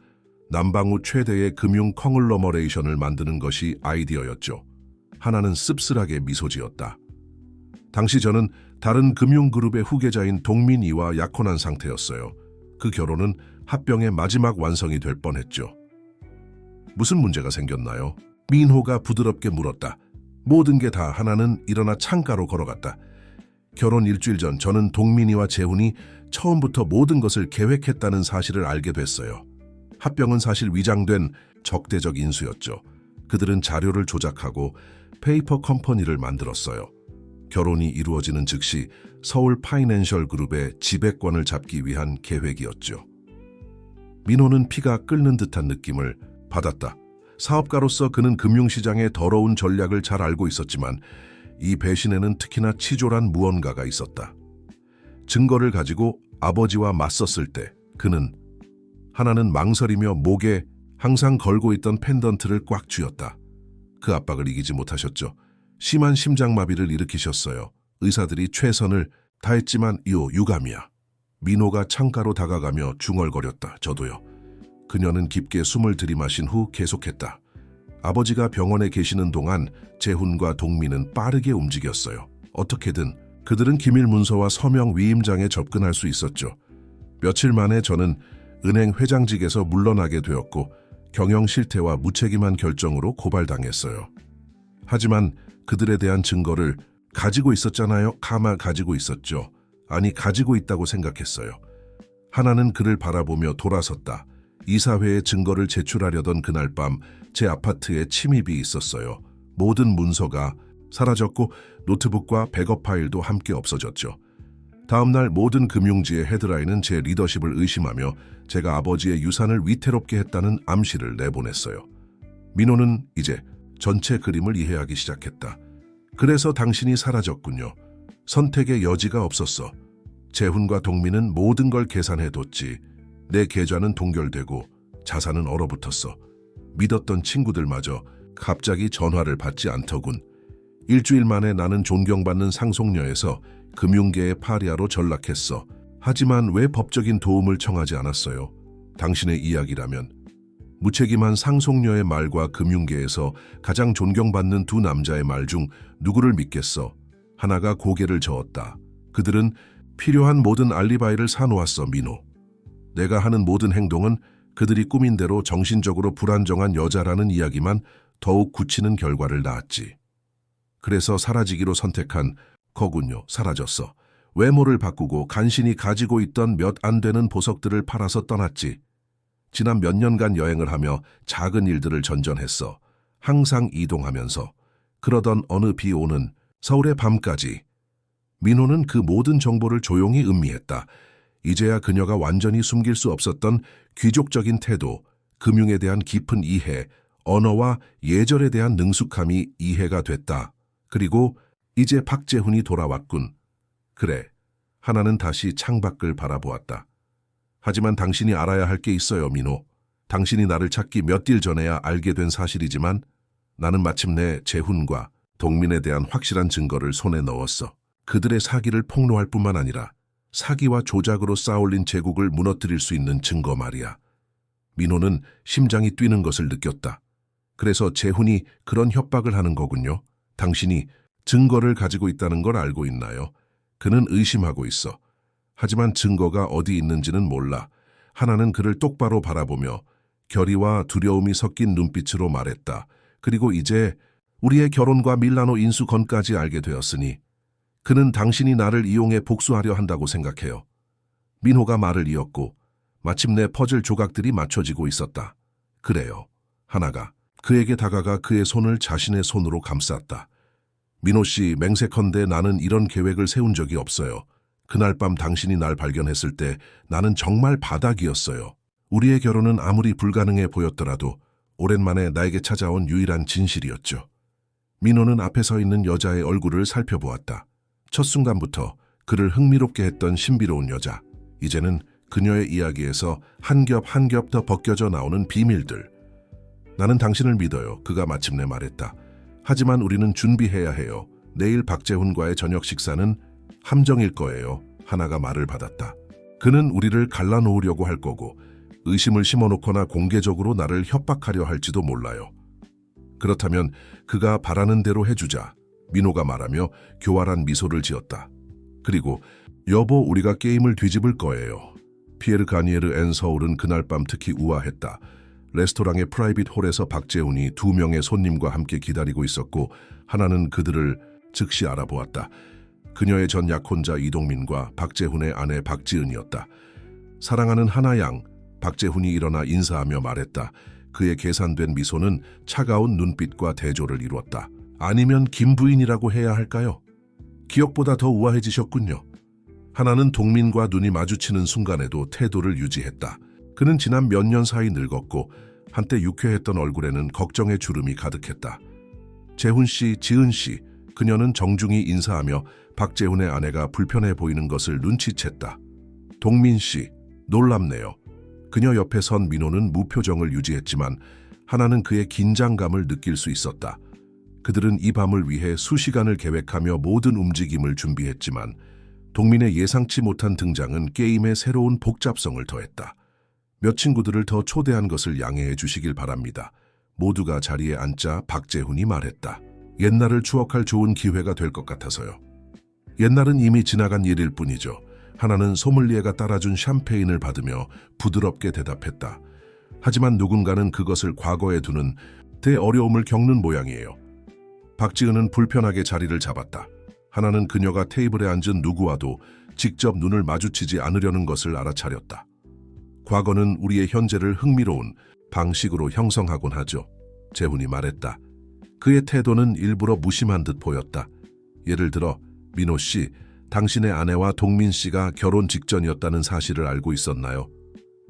남방 후 최대의 금융 컨글로머레이션을 만드는 것이 아이디어였죠. 하나는 씁쓸하게 미소 지었다. 당시 저는 다른 금융그룹의 후계자인 동민이와 약혼한 상태였어요. 그 결혼은 합병의 마지막 완성이 될 뻔했죠. 무슨 문제가 생겼나요? 민호가 부드럽게 물었다. 모든 게 다 하나는 일어나 창가로 걸어갔다. 결혼 일주일 전 저는 동민이와 재훈이 처음부터 모든 것을 계획했다는 사실을 알게 됐어요. 합병은 사실 위장된 적대적 인수였죠. 그들은 자료를 조작하고 페이퍼 컴퍼니를 만들었어요. 결혼이 이루어지는 즉시 서울 파이낸셜 그룹의 지배권을 잡기 위한 계획이었죠. 민호는 피가 끓는 듯한 느낌을 받았다. 사업가로서 그는 금융시장의 더러운 전략을 잘 알고 있었지만 이 배신에는 특히나 치졸한 무언가가 있었다. 증거를 가지고 아버지와 맞섰을 때 그는 하나는 망설이며 목에 항상 걸고 있던 펜던트를 꽉 쥐었다. 그 압박을 이기지 못하셨죠. 심한 심장마비를 일으키셨어요. 의사들이 최선을 다했지만 유감이야. 민호가 창가로 다가가며 중얼거렸다. 저도요. 그녀는 깊게 숨을 들이마신 후 계속했다. 아버지가 병원에 계시는 동안 재훈과 동민은 빠르게 움직였어요. 어떻게든 그들은 기밀 문서와 서명 위임장에 접근할 수 있었죠. 며칠 만에 저는 은행 회장직에서 물러나게 되었고 경영 실태와 무책임한 결정으로 고발당했어요. 하지만 그들에 대한 증거를 가지고 있었잖아요. 가지고 있었죠. 아니, 가지고 있다고 생각했어요. 하나는 그를 바라보며 돌아섰다. 이사회에 증거를 제출하려던 그날 밤 제 아파트에 침입이 있었어요. 모든 문서가 사라졌고 노트북과 백업 파일도 함께 없어졌죠. 다음 날 모든 금융지의 헤드라인은 제 리더십을 의심하며 제가 아버지의 유산을 위태롭게 했다는 암시를 내보냈어요. 민호는 이제 전체 그림을 이해하기 시작했다. 그래서 당신이 사라졌군요. 선택의 여지가 없었어. 재훈과 동민은 모든 걸 계산해뒀지. 내 계좌는 동결되고 자산은 얼어붙었어. 믿었던 친구들마저 갑자기 전화를 받지 않더군. 일주일 만에 나는 존경받는 상속녀에서 금융계의 파리아로 전락했어. 하지만 왜 법적인 도움을 청하지 않았어요? 당신의 이야기라면. 무책임한 상속녀의 말과 금융계에서 가장 존경받는 두 남자의 말 중 누구를 믿겠어? 하나가 고개를 저었다. 그들은 필요한 모든 알리바이를 사놓았어, 민호. 내가 하는 모든 행동은 그들이 꾸민 대로 정신적으로 불안정한 여자라는 이야기만 더욱 굳히는 결과를 낳았지. 그래서 사라지기로 선택한 거군요. 사라졌어. 외모를 바꾸고 간신히 가지고 있던 몇 안 되는 보석들을 팔아서 떠났지. 지난 몇 년간 여행을 하며 작은 일들을 전전했어. 항상 이동하면서. 그러던 어느 비 오는 서울의 밤까지. 민호는 그 모든 정보를 조용히 음미했다. 이제야 그녀가 완전히 숨길 수 없었던 귀족적인 태도, 금융에 대한 깊은 이해, 언어와 예절에 대한 능숙함이 이해가 됐다. 그리고 이제 박재훈이 돌아왔군. 그래, 하나는 다시 창밖을 바라보았다. 하지만 당신이 알아야 할 게 있어요, 민호. 당신이 나를 찾기 몇 일 전에야 알게 된 사실이지만 나는 마침내 재훈과 동민에 대한 확실한 증거를 손에 넣었어. 그들의 사기를 폭로할 뿐만 아니라 사기와 조작으로 쌓아올린 제국을 무너뜨릴 수 있는 증거 말이야. 민호는 심장이 뛰는 것을 느꼈다. 그래서 재훈이 그런 협박을 하는 거군요. 당신이 증거를 가지고 있다는 걸 알고 있나요? 그는 의심하고 있어. 하지만 증거가 어디 있는지는 몰라. 하나는 그를 똑바로 바라보며 결의와 두려움이 섞인 눈빛으로 말했다. 그리고 이제 우리의 결혼과 밀라노 인수건까지 알게 되었으니 그는 당신이 나를 이용해 복수하려 한다고 생각해요. 민호가 말을 이었고 마침내 퍼즐 조각들이 맞춰지고 있었다. 그래요. 하나가 그에게 다가가 그의 손을 자신의 손으로 감쌌다. 민호 씨, 맹세컨대 나는 이런 계획을 세운 적이 없어요. 그날 밤 당신이 날 발견했을 때 나는 정말 바닥이었어요. 우리의 결혼은 아무리 불가능해 보였더라도 오랜만에 나에게 찾아온 유일한 진실이었죠. 민호는 앞에 서 있는 여자의 얼굴을 살펴보았다. 첫 순간부터 그를 흥미롭게 했던 신비로운 여자. 이제는 그녀의 이야기에서 한 겹 한 겹 더 벗겨져 나오는 비밀들. 나는 당신을 믿어요. 그가 마침내 말했다. 하지만 우리는 준비해야 해요. 내일 박재훈과의 저녁 식사는 함정일 거예요. 하나가 말을 받았다. 그는 우리를 갈라놓으려고 할 거고 의심을 심어놓거나 공개적으로 나를 협박하려 할지도 몰라요. 그렇다면 그가 바라는 대로 해주자. 민호가 말하며 교활한 미소를 지었다. 그리고 여보, 우리가 게임을 뒤집을 거예요. 피에르 가니에르 앤 서울은 그날 밤 특히 우아했다. 레스토랑의 프라이빗 홀에서 박재훈이 2명의 손님과 함께 기다리고 있었고 하나는 그들을 즉시 알아보았다. 그녀의 전 약혼자 이동민과 박재훈의 아내 박지은이었다. 사랑하는 하나양, 박재훈이 일어나 인사하며 말했다. 그의 계산된 미소는 차가운 눈빛과 대조를 이루었다. 아니면 김 부인이라고 해야 할까요? 기억보다 더 우아해지셨군요. 하나는 동민과 눈이 마주치는 순간에도 태도를 유지했다. 그는 지난 몇 년 사이 늙었고 한때 유쾌했던 얼굴에는 걱정의 주름이 가득했다. 재훈 씨, 지은 씨, 그녀는 정중히 인사하며 박재훈의 아내가 불편해 보이는 것을 눈치챘다. 동민 씨, 놀랍네요. 그녀 옆에 선 민호는 무표정을 유지했지만 하나는 그의 긴장감을 느낄 수 있었다. 그들은 이 밤을 위해 수시간을 계획하며 모든 움직임을 준비했지만 동민의 예상치 못한 등장은 게임의 새로운 복잡성을 더했다. 몇 친구들을 더 초대한 것을 양해해 주시길 바랍니다. 모두가 자리에 앉자 박재훈이 말했다. 옛날을 추억할 좋은 기회가 될 것 같아서요. 옛날은 이미 지나간 일일 뿐이죠. 하나는 소믈리에가 따라준 샴페인을 받으며 부드럽게 대답했다. 하지만 누군가는 그것을 과거에 두는 대어려움을 겪는 모양이에요. 박지은은 불편하게 자리를 잡았다. 하나는 그녀가 테이블에 앉은 누구와도 직접 눈을 마주치지 않으려는 것을 알아차렸다. 과거는 우리의 현재를 흥미로운 방식으로 형성하곤 하죠. 재훈이 말했다. 그의 태도는 일부러 무심한 듯 보였다. 예를 들어 민호 씨, 당신의 아내와 동민 씨가 결혼 직전이었다는 사실을 알고 있었나요?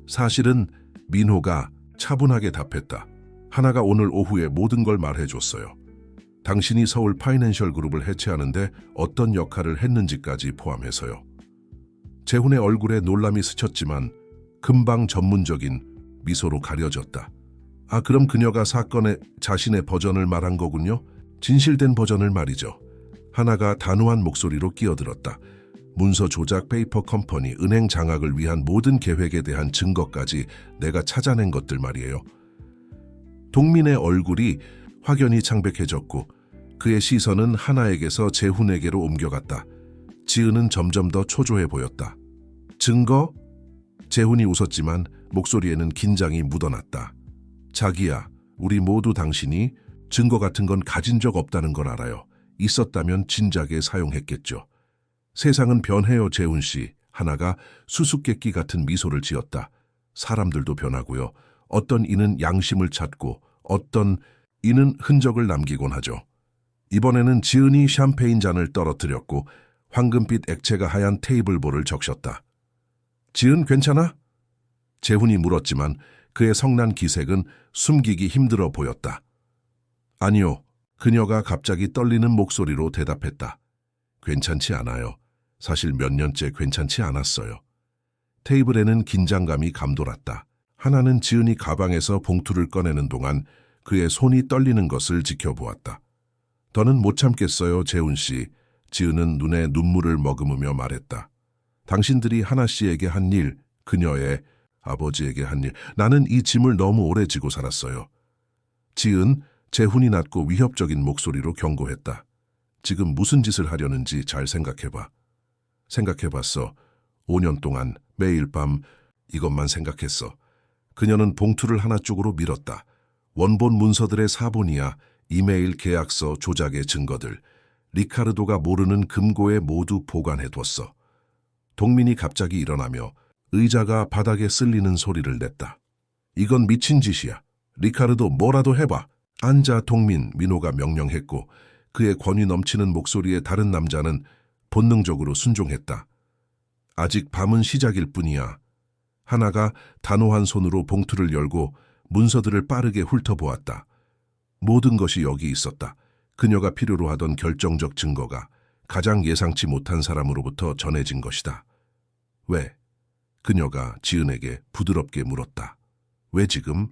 사실은 민호가 차분하게 답했다. 하나가 오늘 오후에 모든 걸 말해줬어요. 당신이 서울 파이낸셜 그룹을 해체하는데 어떤 역할을 했는지까지 포함해서요. 재훈의 얼굴에 놀람이 스쳤지만 금방 전문적인 미소로 가려졌다. 아, 그럼 그녀가 사건의 자신의 버전을 말한 거군요? 진실된 버전을 말이죠. 하나가 단호한 목소리로 끼어들었다. 문서 조작, 페이퍼 컴퍼니, 은행 장악을 위한 모든 계획에 대한 증거까지 내가 찾아낸 것들 말이에요. 동민의 얼굴이 확연히 창백해졌고 그의 시선은 하나에게서 재훈에게로 옮겨갔다. 지은은 점점 더 초조해 보였다. 증거? 재훈이 웃었지만 목소리에는 긴장이 묻어났다. 자기야, 우리 모두 당신이 증거 같은 건 가진 적 없다는 걸 알아요. 있었다면 진작에 사용했겠죠. 세상은 변해요, 재훈 씨. 하나가 수수께끼 같은 미소를 지었다. 사람들도 변하고요. 어떤 이는 양심을 찾고 어떤 이는 흔적을 남기곤 하죠. 이번에는 지은이 샴페인 잔을 떨어뜨렸고 황금빛 액체가 하얀 테이블볼을 적셨다. 지은 괜찮아? 재훈이 물었지만 그의 성난 기색은 숨기기 힘들어 보였다. 아니요. 그녀가 갑자기 떨리는 목소리로 대답했다. 괜찮지 않아요. 사실 몇 년째 괜찮지 않았어요. 테이블에는 긴장감이 감돌았다. 하나는 지은이 가방에서 봉투를 꺼내는 동안 그의 손이 떨리는 것을 지켜보았다. 더는 못 참겠어요, 재훈 씨. 지은은 눈에 눈물을 머금으며 말했다. 당신들이 하나 씨에게 한 일, 그녀의 아버지에게 한 일, 나는 이 짐을 너무 오래 지고 살았어요. 지은, 재훈이 낮고 위협적인 목소리로 경고했다. 지금 무슨 짓을 하려는지 잘 생각해봐. 생각해봤어. 5년 동안 매일 밤 이것만 생각했어. 그녀는 봉투를 하나 쪽으로 밀었다. 원본 문서들의 사본이야, 이메일 계약서 조작의 증거들, 리카르도가 모르는 금고에 모두 보관해뒀어. 동민이 갑자기 일어나며 의자가 바닥에 쓸리는 소리를 냈다. 이건 미친 짓이야. 리카르도 뭐라도 해봐. 앉아, 동민, 민호가 명령했고 그의 권위 넘치는 목소리에 다른 남자는 본능적으로 순종했다. 아직 밤은 시작일 뿐이야. 하나가 단호한 손으로 봉투를 열고 문서들을 빠르게 훑어보았다. 모든 것이 여기 있었다. 그녀가 필요로 하던 결정적 증거가 가장 예상치 못한 사람으로부터 전해진 것이다. 왜? 그녀가 지은에게 부드럽게 물었다. 왜 지금?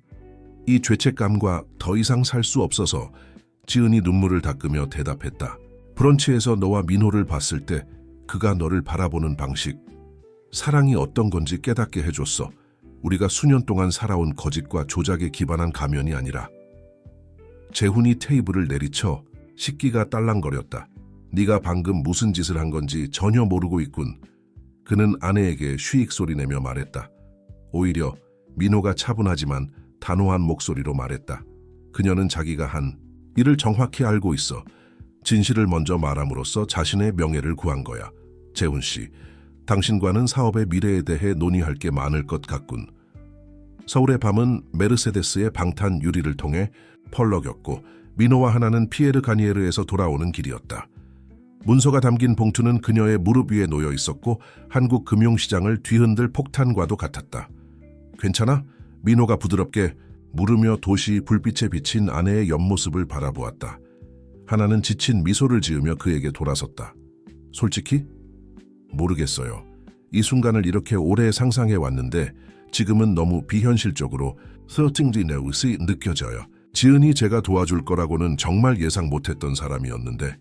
이 죄책감과 더 이상 살 수 없어서. 지은이 눈물을 닦으며 대답했다. 브런치에서 너와 민호를 봤을 때 그가 너를 바라보는 방식, 사랑이 어떤 건지 깨닫게 해줬어. 우리가 수년 동안 살아온 거짓과 조작에 기반한 가면이 아니라. 재훈이 테이블을 내리쳐 식기가 딸랑거렸다. 네가 방금 무슨 짓을 한 건지 전혀 모르고 있군. 그는 아내에게 쉬익 소리 내며 말했다. 오히려 민호가 차분하지만 단호한 목소리로 말했다. 그녀는 자기가 한 일을 정확히 알고 있어. 진실을 먼저 말함으로써 자신의 명예를 구한 거야. 재훈 씨, 당신과는 사업의 미래에 대해 논의할 게 많을 것 같군. 서울의 밤은 메르세데스의 방탄 유리를 통해 펄럭였고 민호와 하나는 피에르 가니에르에서 돌아오는 길이었다. 문서가 담긴 봉투는 그녀의 무릎 위에 놓여 있었고 한국 금융시장을 뒤흔들 폭탄과도 같았다. 괜찮아? 민호가 부드럽게 물으며 도시 불빛에 비친 아내의 옆모습을 바라보았다. 하나는 지친 미소를 지으며 그에게 돌아섰다. 솔직히? 모르겠어요. 이 순간을 이렇게 오래 상상해 왔는데 지금은 너무 비현실적으로 서팅지네우스 느껴져요. 지은이 제가 도와줄 거라고는 정말 예상 못했던 사람이었는데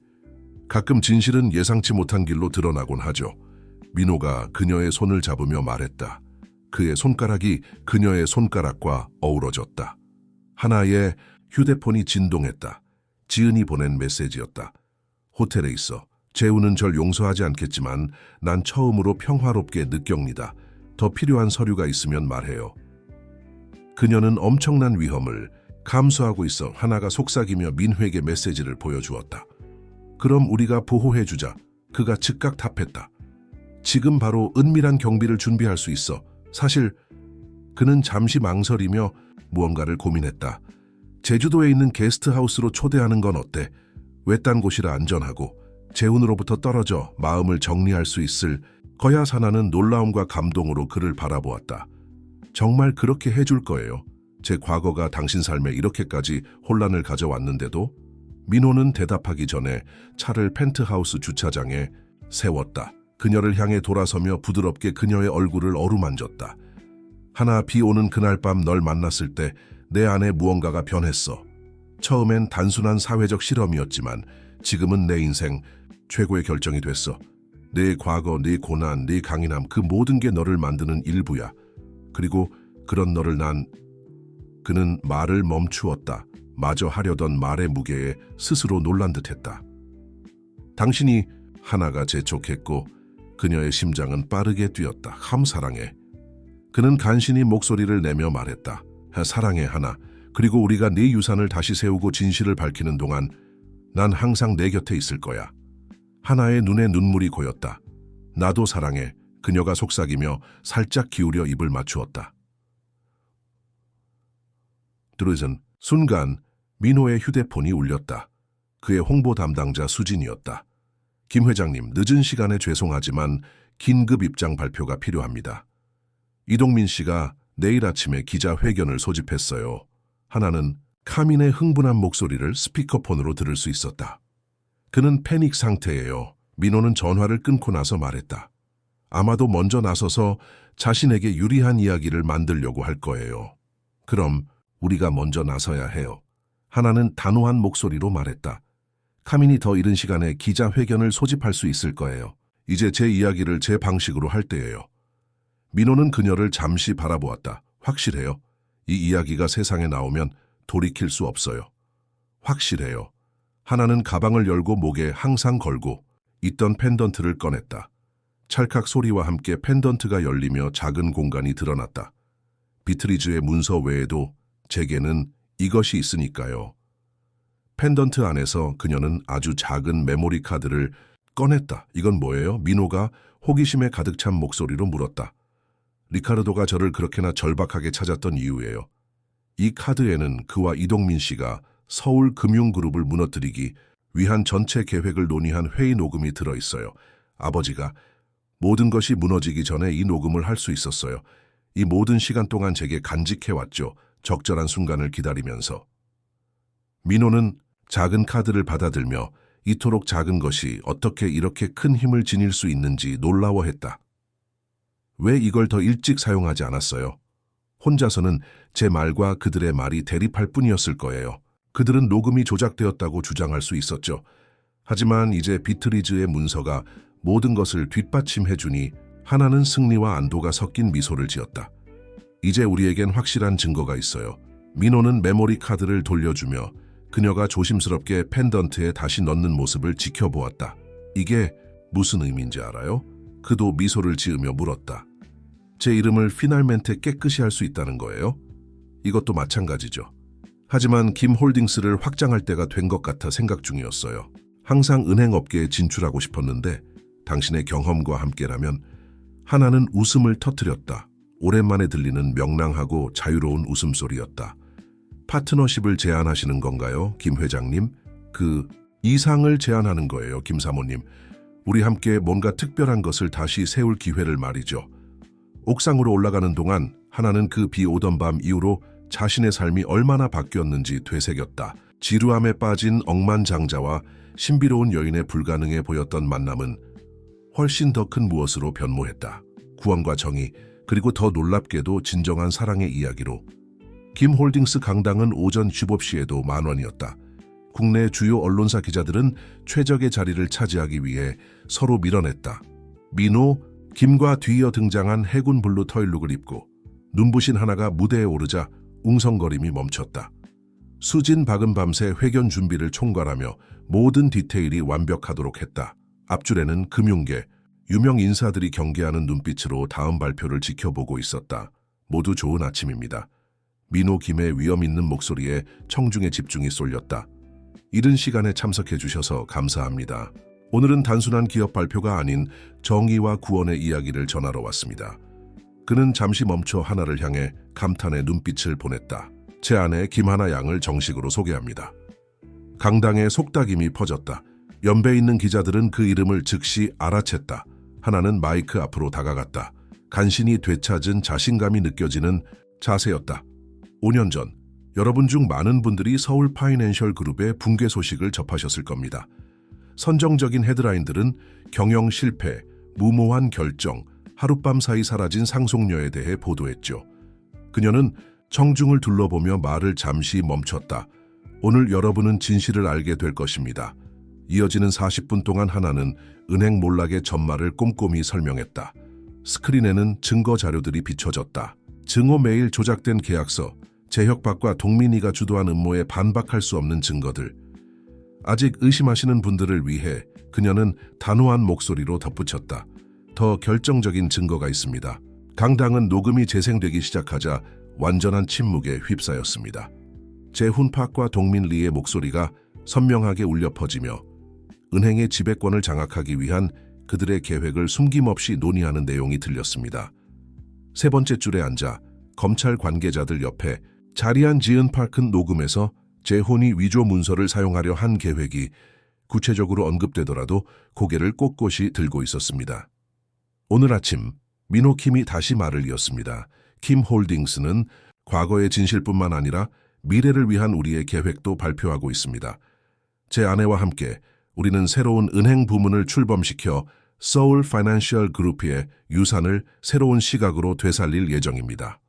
가끔 진실은 예상치 못한 길로 드러나곤 하죠. 민호가 그녀의 손을 잡으며 말했다. 그의 손가락이 그녀의 손가락과 어우러졌다. 하나의 휴대폰이 진동했다. 지은이 보낸 메시지였다. 호텔에 있어. 재훈은 절 용서하지 않겠지만 난 처음으로 평화롭게 느낍니다. 더 필요한 서류가 있으면 말해요. 그녀는 엄청난 위험을 감수하고 있어. 하나가 속삭이며 민회에게 메시지를 보여주었다. 그럼 우리가 보호해주자. 그가 즉각 답했다. 지금 바로 은밀한 경비를 준비할 수 있어. 사실 그는 잠시 망설이며 무언가를 고민했다. 제주도에 있는 게스트하우스로 초대하는 건 어때? 외딴 곳이라 안전하고 재훈으로부터 떨어져 마음을 정리할 수 있을 거야. 하나는 놀라움과 감동으로 그를 바라보았다. 정말 그렇게 해줄 거예요. 제 과거가 당신 삶에 이렇게까지 혼란을 가져왔는데도? 민호는 대답하기 전에 차를 펜트하우스 주차장에 세웠다. 그녀를 향해 돌아서며 부드럽게 그녀의 얼굴을 어루만졌다. 하나, 비 오는 그날 밤 널 만났을 때 내 안에 무언가가 변했어. 처음엔 단순한 사회적 실험이었지만 지금은 내 인생 최고의 결정이 됐어. 내 과거, 네 고난, 네 강인함, 그 모든 게 너를 만드는 일부야. 그리고 그런 너를 난... 그는 말을 멈추었다. 마저 하려던 말의 무게에 스스로 놀란 듯했다. 당신이... 하나가 재촉했고 그녀의 심장은 빠르게 뛰었다. 사랑해. 그는 간신히 목소리를 내며 말했다. 사랑해, 하나. 그리고 우리가 네 유산을 다시 세우고 진실을 밝히는 동안 난 항상 내 곁에 있을 거야. 하나의 눈에 눈물이 고였다. 나도 사랑해. 그녀가 속삭이며 살짝 기울여 입을 맞추었다. 드루즌. 순간 민호의 휴대폰이 울렸다. 그의 홍보 담당자 수진이었다. 김 회장님, 늦은 시간에 죄송하지만 긴급 입장 발표가 필요합니다. 이동민 씨가 내일 아침에 기자회견을 소집했어요. 하나는 카민의 흥분한 목소리를 스피커폰으로 들을 수 있었다. 그는 패닉 상태예요. 민호는 전화를 끊고 나서 말했다. 아마도 먼저 나서서 자신에게 유리한 이야기를 만들려고 할 거예요. 그럼 우리가 먼저 나서야 해요. 하나는 단호한 목소리로 말했다. 카민이 더 이른 시간에 기자회견을 소집할 수 있을 거예요. 이제 제 이야기를 제 방식으로 할 때예요. 민호는 그녀를 잠시 바라보았다. 확실해요. 이 이야기가 세상에 나오면 돌이킬 수 없어요. 확실해요. 하나는 가방을 열고 목에 항상 걸고 있던 펜던트를 꺼냈다. 찰칵 소리와 함께 펜던트가 열리며 작은 공간이 드러났다. 비트리즈의 문서 외에도 제게는 이것이 있으니까요. 펜던트 안에서 그녀는 아주 작은 메모리 카드를 꺼냈다. 이건 뭐예요? 민호가 호기심에 가득 찬 목소리로 물었다. 리카르도가 저를 그렇게나 절박하게 찾았던 이유예요. 이 카드에는 그와 이동민 씨가 서울금융그룹을 무너뜨리기 위한 전체 계획을 논의한 회의 녹음이 들어있어요. 아버지가 모든 것이 무너지기 전에 이 녹음을 할 수 있었어요. 이 모든 시간 동안 제게 간직해왔죠. 적절한 순간을 기다리면서. 민호는 작은 카드를 받아들며 이토록 작은 것이 어떻게 이렇게 큰 힘을 지닐 수 있는지 놀라워했다. 왜 이걸 더 일찍 사용하지 않았어요? 혼자서는 제 말과 그들의 말이 대립할 뿐이었을 거예요. 그들은 녹음이 조작되었다고 주장할 수 있었죠. 하지만 이제 비트리즈의 문서가 모든 것을 뒷받침해주니 하나는 승리와 안도가 섞인 미소를 지었다. 이제 우리에겐 확실한 증거가 있어요. 민호는 메모리 카드를 돌려주며 그녀가 조심스럽게 펜던트에 다시 넣는 모습을 지켜보았다. 이게 무슨 의미인지 알아요? 그도 미소를 지으며 물었다. 제 이름을 피날멘테 깨끗이 할 수 있다는 거예요? 이것도 마찬가지죠. 하지만 김홀딩스를 확장할 때가 된 것 같아 생각 중이었어요. 항상 은행업계에 진출하고 싶었는데 당신의 경험과 함께라면. 하나는 웃음을 터뜨렸다. 오랜만에 들리는 명랑하고 자유로운 웃음소리였다. 파트너십을 제안하시는 건가요, 김 회장님? 이상을 제안하는 거예요, 김 사모님. 우리 함께 뭔가 특별한 것을 다시 세울 기회를 말이죠. 옥상으로 올라가는 동안 하나는 그 비 오던 밤 이후로 자신의 삶이 얼마나 바뀌었는지 되새겼다. 지루함에 빠진 억만장자와 신비로운 여인의 불가능해 보였던 만남은 훨씬 더 큰 무엇으로 변모했다. 구원과 정의, 그리고 더 놀랍게도 진정한 사랑의 이야기로. 김홀딩스 강당은 오전 줍업시에도 만원이었다. 국내 주요 언론사 기자들은 최적의 자리를 차지하기 위해 서로 밀어냈다. 민호, 김과 뒤이어 등장한 해군 블루 터일룩을 입고 눈부신 하나가 무대에 오르자 웅성거림이 멈췄다. 수진 박은 밤새 회견 준비를 총괄하며 모든 디테일이 완벽하도록 했다. 앞줄에는 금융계, 유명 인사들이 경계하는 눈빛으로 다음 발표를 지켜보고 있었다. 모두 좋은 아침입니다. 민호 김의 위험 있는 목소리에 청중의 집중이 쏠렸다. 이른 시간에 참석해 주셔서 감사합니다. 오늘은 단순한 기업 발표가 아닌 정의와 구원의 이야기를 전하러 왔습니다. 그는 잠시 멈춰 하나를 향해 감탄의 눈빛을 보냈다. 제 아내 김하나 양을 정식으로 소개합니다. 강당에 속닥임이 퍼졌다. 연배 있는 기자들은 그 이름을 즉시 알아챘다. 하나는 마이크 앞으로 다가갔다. 간신히 되찾은 자신감이 느껴지는 자세였다. 5년 전, 여러분 중 많은 분들이 서울 파이낸셜 그룹의 붕괴 소식을 접하셨을 겁니다. 선정적인 헤드라인들은 경영 실패, 무모한 결정, 하룻밤 사이 사라진 상속녀에 대해 보도했죠. 그녀는 청중을 둘러보며 말을 잠시 멈췄다. 오늘 여러분은 진실을 알게 될 것입니다. 이어지는 40분 동안 하나는 은행 몰락의 전말을 꼼꼼히 설명했다. 스크린에는 증거 자료들이 비춰졌다. 증오 메일 조작된 계약서, 재협박과 동민이가 주도한 음모에 반박할 수 없는 증거들. 아직 의심하시는 분들을 위해 그녀는 단호한 목소리로 덧붙였다. 더 결정적인 증거가 있습니다. 강당은 녹음이 재생되기 시작하자 완전한 침묵에 휩싸였습니다. 재훈팍과 동민리의 목소리가 선명하게 울려 퍼지며 은행의 지배권을 장악하기 위한 그들의 계획을 숨김없이 논의하는 내용이 들렸습니다. 세 번째 줄에 앉아 검찰 관계자들 옆에 자리한 지은파크는 녹음에서 재혼이 위조 문서를 사용하려 한 계획이 구체적으로 언급되더라도 고개를 꼿꼿이 들고 있었습니다. 오늘 아침 민호 킴이 다시 말을 이었습니다. 킴 홀딩스는 과거의 진실뿐만 아니라 미래를 위한 우리의 계획도 발표하고 있습니다. 제 아내와 함께 우리는 새로운 은행 부문을 출범시켜 서울 파이낸셜 그룹의 유산을 새로운 시각으로 되살릴 예정입니다.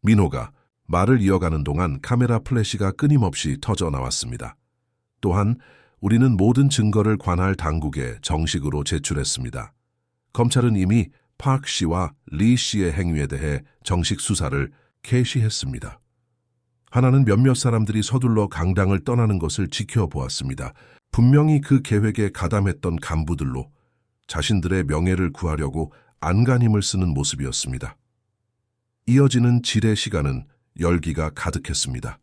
민호가 말을 이어가는 동안 카메라 플래시가 끊임없이 터져 나왔습니다. 또한 우리는 모든 증거를 관할 당국에 정식으로 제출했습니다. 검찰은 이미 파크 씨와 리 씨의 행위에 대해 정식 수사를 개시했습니다. 하나는 몇몇 사람들이 서둘러 강당을 떠나는 것을 지켜보았습니다. 분명히 그 계획에 가담했던 간부들로 자신들의 명예를 구하려고 안간힘을 쓰는 모습이었습니다. 이어지는 질의 시간은 열기가 가득했습니다.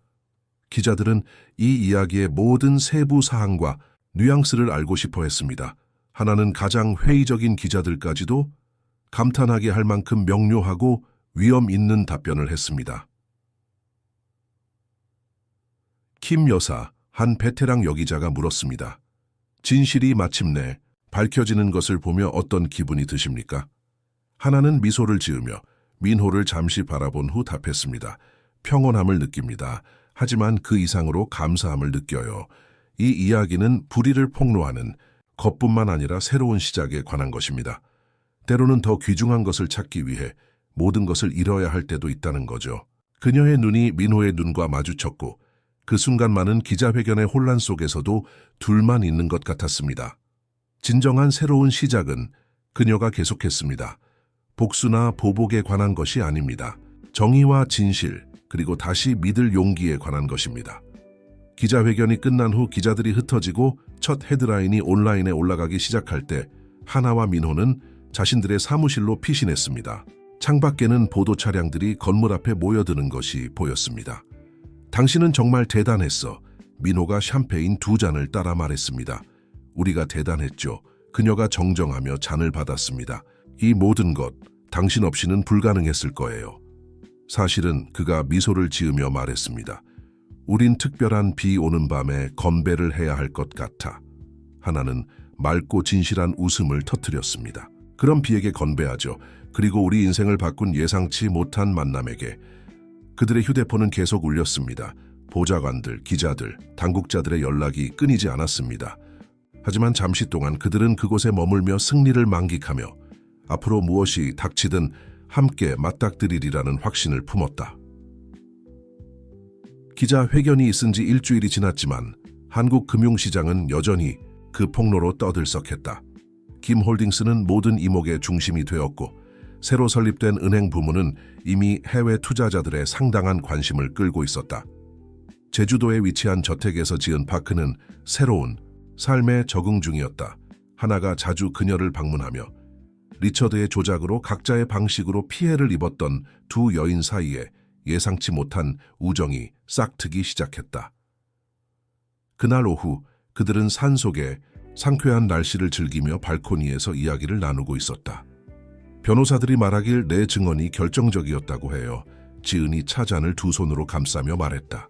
기자들은 이 이야기의 모든 세부 사항과 뉘앙스를 알고 싶어 했습니다. 하나는 가장 회의적인 기자들까지도 감탄하게 할 만큼 명료하고 위험 있는 답변을 했습니다. 킴 여사, 한 베테랑 여기자가 물었습니다. 진실이 마침내 밝혀지는 것을 보며 어떤 기분이 드십니까? 하나는 미소를 지으며 민호를 잠시 바라본 후 답했습니다. 평온함을 느낍니다. 하지만 그 이상으로 감사함을 느껴요. 이 이야기는 불의를 폭로하는 것뿐만 아니라 새로운 시작에 관한 것입니다. 때로는 더 귀중한 것을 찾기 위해 모든 것을 잃어야 할 때도 있다는 거죠. 그녀의 눈이 민호의 눈과 마주쳤고 그 순간만은 기자회견의 혼란 속에서도 둘만 있는 것 같았습니다. 진정한 새로운 시작은 그녀가 계속했습니다. 복수나 보복에 관한 것이 아닙니다. 정의와 진실, 그리고 다시 믿을 용기에 관한 것입니다. 기자회견이 끝난 후 기자들이 흩어지고 첫 헤드라인이 온라인에 올라가기 시작할 때 하나와 민호는 자신들의 사무실로 피신했습니다. 창밖에는 보도 차량들이 건물 앞에 모여드는 것이 보였습니다. 당신은 정말 대단했어. 민호가 샴페인 2잔을 따라 말했습니다. 우리가 대단했죠. 그녀가 정정하며 잔을 받았습니다. 이 모든 것, 당신 없이는 불가능했을 거예요. 사실은 그가 미소를 지으며 말했습니다. 우린 특별한 비 오는 밤에 건배를 해야 할 것 같아. 하나는 맑고 진실한 웃음을 터뜨렸습니다. 그럼 비에게 건배하죠. 그리고 우리 인생을 바꾼 예상치 못한 만남에게. 그들의 휴대폰은 계속 울렸습니다. 보좌관들, 기자들, 당국자들의 연락이 끊이지 않았습니다. 하지만 잠시 동안 그들은 그곳에 머물며 승리를 만끽하며 앞으로 무엇이 닥치든 함께 맞닥뜨리리라는 확신을 품었다. 기자회견이 있은 지 일주일이 지났지만 한국 금융시장은 여전히 그 폭로로 떠들썩했다. 김홀딩스는 모든 이목의 중심이 되었고 새로 설립된 은행 부문은 이미 해외 투자자들의 상당한 관심을 끌고 있었다. 제주도에 위치한 저택에서 지은 파크는 새로운 삶에 적응 중이었다. 하나가 자주 그녀를 방문하며 리처드의 조작으로 각자의 방식으로 피해를 입었던 두 여인 사이에 예상치 못한 우정이 싹트기 시작했다. 그날 오후 그들은 산속에 상쾌한 날씨를 즐기며 발코니에서 이야기를 나누고 있었다. 변호사들이 말하길 내 증언이 결정적이었다고 해요. 지은이 차잔을 두 손으로 감싸며 말했다.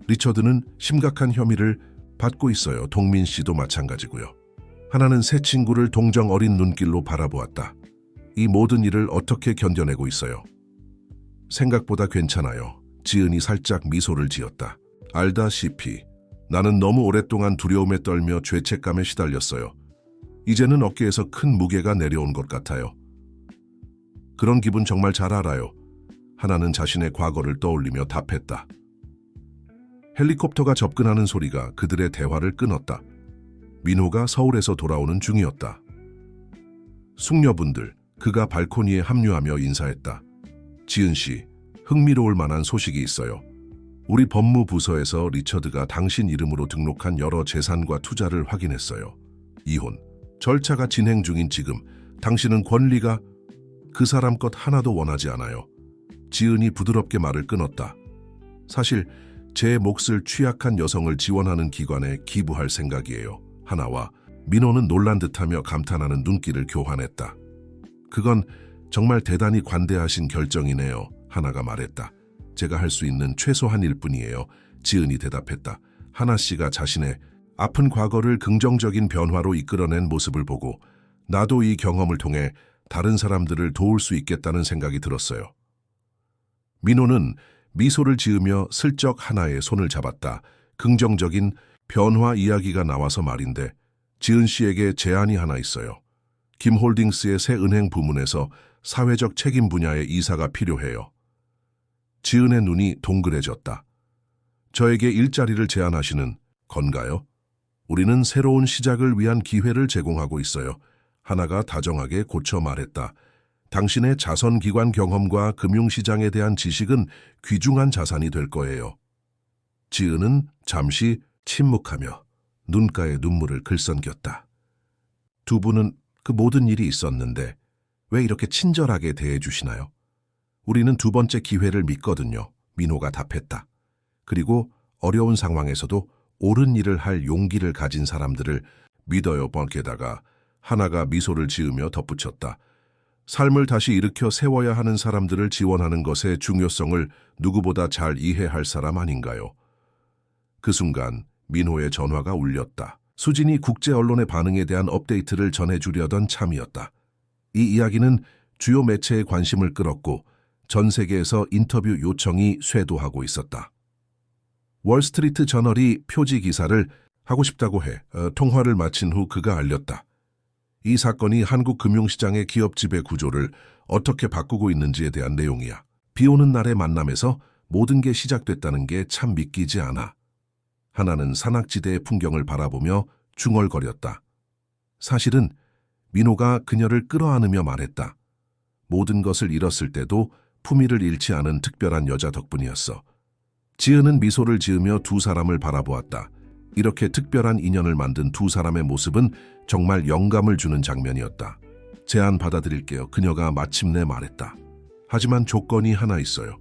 리처드는 심각한 혐의를 받고 있어요. 동민 씨도 마찬가지고요. 하나는 새 친구를 동정 어린 눈길로 바라보았다. 이 모든 일을 어떻게 견뎌내고 있어요? 생각보다 괜찮아요. 지은이 살짝 미소를 지었다. 알다시피 나는 너무 오랫동안 두려움에 떨며 죄책감에 시달렸어요. 이제는 어깨에서 큰 무게가 내려온 것 같아요. 그런 기분 정말 잘 알아요. 하나는 자신의 과거를 떠올리며 답했다. 헬리콥터가 접근하는 소리가 그들의 대화를 끊었다. 민호가 서울에서 돌아오는 중이었다. 숙녀분들, 그가 발코니에 합류하며 인사했다. 지은 씨, 흥미로울 만한 소식이 있어요. 우리 법무부서에서 리처드가 당신 이름으로 등록한 여러 재산과 투자를 확인했어요. 이혼, 절차가 진행 중인 지금 당신은 권리가 그 사람 것 하나도 원하지 않아요. 지은이 부드럽게 말을 끊었다. 사실 제 몫을 취약한 여성을 지원하는 기관에 기부할 생각이에요. 하나와 민호는 놀란 듯하며 감탄하는 눈길을 교환했다. 그건 정말 대단히 관대하신 결정이네요. 하나가 말했다. 제가 할 수 있는 최소한 일뿐이에요. 지은이 대답했다. 하나 씨가 자신의 아픈 과거를 긍정적인 변화로 이끌어낸 모습을 보고 나도 이 경험을 통해 다른 사람들을 도울 수 있겠다는 생각이 들었어요. 민호는 미소를 지으며 슬쩍 하나의 손을 잡았다. 긍정적인 변화 이야기가 나와서 말인데 지은 씨에게 제안이 하나 있어요. 김홀딩스의 새 은행 부문에서 사회적 책임 분야의 이사가 필요해요. 지은의 눈이 동그래졌다. 저에게 일자리를 제안하시는 건가요? 우리는 새로운 시작을 위한 기회를 제공하고 있어요. 하나가 다정하게 고쳐 말했다. 당신의 자선기관 경험과 금융시장에 대한 지식은 귀중한 자산이 될 거예요. 지은은 잠시 침묵하며 눈가에 눈물을 글썽겼다. 두 분은 그 모든 일이 있었는데 왜 이렇게 친절하게 대해주시나요? 우리는 두 번째 기회를 믿거든요. 민호가 답했다. 그리고 어려운 상황에서도 옳은 일을 할 용기를 가진 사람들을 믿어요. 번게다가 하나가 미소를 지으며 덧붙였다. 삶을 다시 일으켜 세워야 하는 사람들을 지원하는 것의 중요성을 누구보다 잘 이해할 사람 아닌가요? 그 순간 민호의 전화가 울렸다. 수진이 국제 언론의 반응에 대한 업데이트를 전해주려던 참이었다. 이 이야기는 주요 매체의 관심을 끌었고 전 세계에서 인터뷰 요청이 쇄도하고 있었다. 월스트리트 저널이 표지 기사를 하고 싶다고 해 통화를 마친 후 그가 알렸다. 이 사건이 한국 금융시장의 기업 지배 구조를 어떻게 바꾸고 있는지에 대한 내용이야. 비 오는 날의 만남에서 모든 게 시작됐다는 게 참 믿기지 않아. 하나는 산악지대의 풍경을 바라보며 중얼거렸다. 사실은 민호가 그녀를 끌어안으며 말했다. 모든 것을 잃었을 때도 품위를 잃지 않은 특별한 여자 덕분이었어. 지은은 미소를 지으며 두 사람을 바라보았다. 이렇게 특별한 인연을 만든 두 사람의 모습은 정말 영감을 주는 장면이었다. 제안 받아들일게요. 그녀가 마침내 말했다. 하지만 조건이 하나 있어요.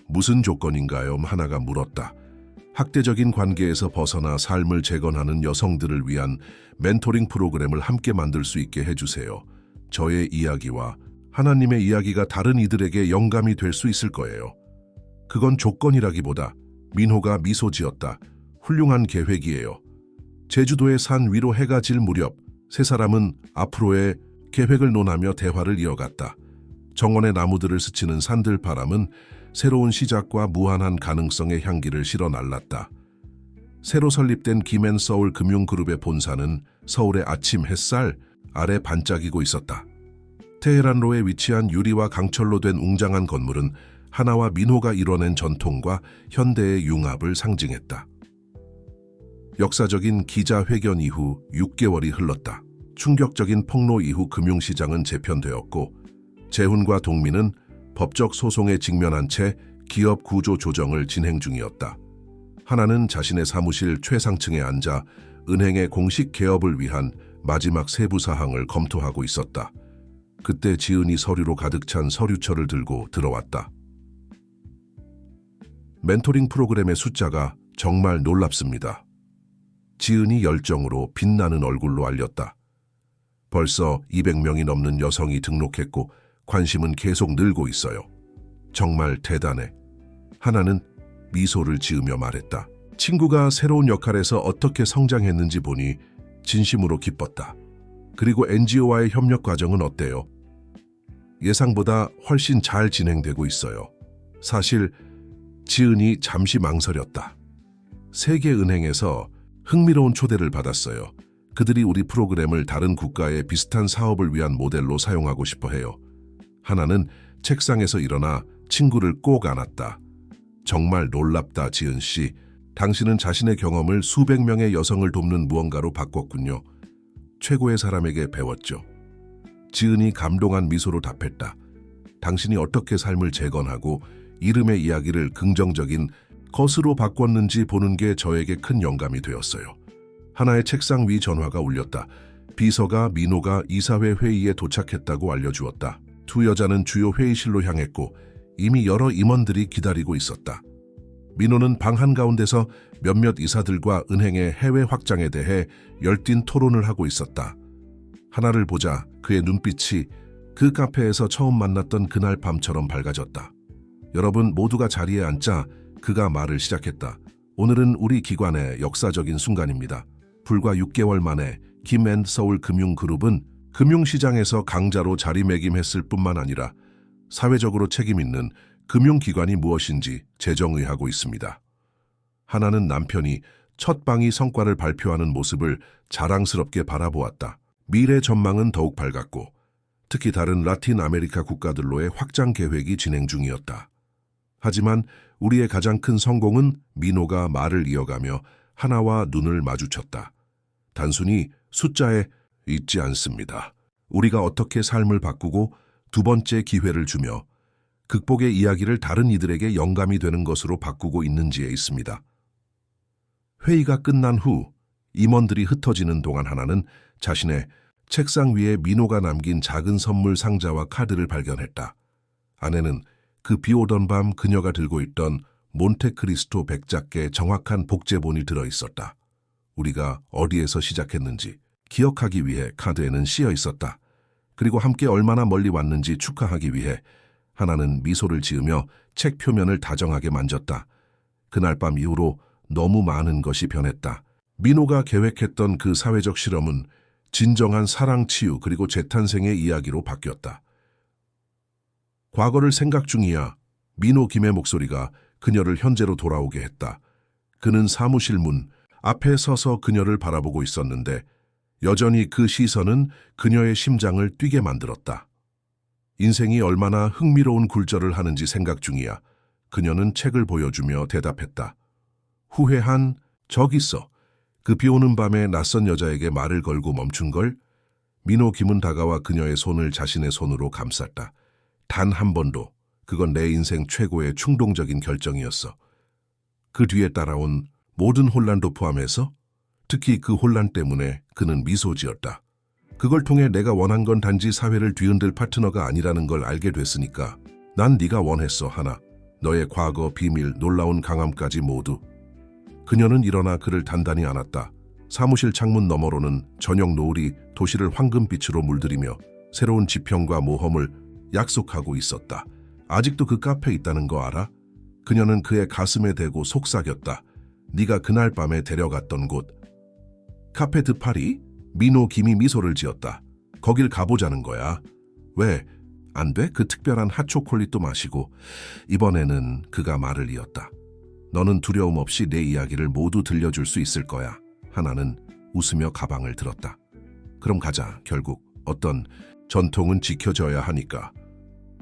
무슨 조건인가요? 하나가 물었다. 학대적인 관계에서 벗어나 삶을 재건하는 여성들을 위한 멘토링 프로그램을 함께 만들 수 있게 해주세요. 저의 이야기와 하나님의 이야기가 다른 이들에게 영감이 될 수 있을 거예요. 그건 조건이라기보다 민호가 미소 지었다. 훌륭한 계획이에요. 제주도의 산 위로 해가 질 무렵 세 사람은 앞으로의 계획을 논하며 대화를 이어갔다. 정원의 나무들을 스치는 산들바람은 새로운 시작과 무한한 가능성의 향기를 실어 날랐다. 새로 설립된 김앤서울 금융그룹의 본사는 서울의 아침 햇살 아래 반짝이고 있었다. 테헤란로에 위치한 유리와 강철로 된 웅장한 건물은 하나와 민호가 이뤄낸 전통과 현대의 융합을 상징했다. 역사적인 기자회견 이후 6개월이 흘렀다. 충격적인 폭로 이후 금융시장은 재편되었고 재훈과 동민은 법적 소송에 직면한 채 기업 구조 조정을 진행 중이었다. 하나는 자신의 사무실 최상층에 앉아 은행의 공식 개업을 위한 마지막 세부 사항을 검토하고 있었다. 그때 지은이 서류로 가득 찬 서류철을 들고 들어왔다. 멘토링 프로그램의 숫자가 정말 놀랍습니다. 지은이 열정으로 빛나는 얼굴로 알렸다. 벌써 200명이 넘는 여성이 등록했고 관심은 계속 늘고 있어요. 정말 대단해. 하나는 미소를 지으며 말했다. 친구가 새로운 역할에서 어떻게 성장했는지 보니 진심으로 기뻤다. 그리고 NGO와의 협력 과정은 어때요? 예상보다 훨씬 잘 진행되고 있어요. 사실 지은이 잠시 망설였다. 세계은행에서 흥미로운 초대를 받았어요. 그들이 우리 프로그램을 다른 국가의 비슷한 사업을 위한 모델로 사용하고 싶어 해요. 하나는 책상에서 일어나 친구를 꼭 안았다. 정말 놀랍다, 지은 씨. 당신은 자신의 경험을 수백 명의 여성을 돕는 무언가로 바꿨군요. 최고의 사람에게 배웠죠. 지은이 감동한 미소로 답했다. 당신이 어떻게 삶을 재건하고 이름의 이야기를 긍정적인 것으로 바꿨는지 보는 게 저에게 큰 영감이 되었어요. 하나의 책상 위 전화가 울렸다. 비서가 민호가 이사회 회의에 도착했다고 알려주었다. 두 여자는 주요 회의실로 향했고 이미 여러 임원들이 기다리고 있었다. 민호는 방 한가운데서 몇몇 이사들과 은행의 해외 확장에 대해 열띤 토론을 하고 있었다. 하나를 보자 그의 눈빛이 그 카페에서 처음 만났던 그날 밤처럼 밝아졌다. 여러분 모두가 자리에 앉자 그가 말을 시작했다. 오늘은 우리 기관의 역사적인 순간입니다. 불과 6개월 만에 김앤서울 금융그룹은 금융시장에서 강자로 자리매김했을 뿐만 아니라 사회적으로 책임있는 금융기관이 무엇인지 재정의하고 있습니다. 하나는 남편이 첫 방위 성과를 발표하는 모습을 자랑스럽게 바라보았다. 미래 전망은 더욱 밝았고 특히 다른 라틴 아메리카 국가들로의 확장 계획이 진행 중이었다. 하지만 우리의 가장 큰 성공은 민호가 말을 이어가며 하나와 눈을 마주쳤다. 단순히 숫자에 있지 않습니다. 우리가 어떻게 삶을 바꾸고 두 번째 기회를 주며 극복의 이야기를 다른 이들에게 영감이 되는 것으로 바꾸고 있는지에 있습니다. 회의가 끝난 후 임원들이 흩어지는 동안 하나는 자신의 책상 위에 민호가 남긴 작은 선물 상자와 카드를 발견했다. 안에는 그 비오던 밤 그녀가 들고 있던 몬테크리스토 백작계 정확한 복제본이 들어있었다. 우리가 어디에서 시작했는지 기억하기 위해 카드에는 씌어 있었다. 그리고 함께 얼마나 멀리 왔는지 축하하기 위해 하나는 미소를 지으며 책 표면을 다정하게 만졌다. 그날 밤 이후로 너무 많은 것이 변했다. 민호가 계획했던 그 사회적 실험은 진정한 사랑 치유 그리고 재탄생의 이야기로 바뀌었다. 과거를 생각 중이야. 민호 김의 목소리가 그녀를 현재로 돌아오게 했다. 그는 사무실 문 앞에 서서 그녀를 바라보고 있었는데 여전히 그 시선은 그녀의 심장을 뛰게 만들었다. 인생이 얼마나 흥미로운 굴절을 하는지 생각 중이야. 그녀는 책을 보여주며 대답했다. 후회한 적 있어. 그 비오는 밤에 낯선 여자에게 말을 걸고 멈춘 걸. 민호 김은 다가와 그녀의 손을 자신의 손으로 감쌌다. 단 한 번도. 그건 내 인생 최고의 충동적인 결정이었어. 그 뒤에 따라온 모든 혼란도 포함해서 특히 그 혼란 때문에 그는 미소 지었다. 그걸 통해 내가 원한 건 단지 사회를 뒤흔들 파트너가 아니라는 걸 알게 됐으니까. 난 네가 원했어, 하나. 너의 과거, 비밀, 놀라운 강함까지 모두. 그녀는 일어나 그를 단단히 안았다. 사무실 창문 너머로는 저녁 노을이 도시를 황금빛으로 물들이며 새로운 지평과 모험을 약속하고 있었다. 아직도 그 카페에 있다는 거 알아? 그녀는 그의 가슴에 대고 속삭였다. 네가 그날 밤에 데려갔던 곳. 카페 드파리? 민호 김이 미소를 지었다. 거길 가보자는 거야. 왜? 안 돼? 그 특별한 핫초콜릿도 마시고. 이번에는 그가 말을 이었다. 너는 두려움 없이 내 이야기를 모두 들려줄 수 있을 거야. 하나는 웃으며 가방을 들었다. 그럼 가자. 결국 어떤 전통은 지켜져야 하니까.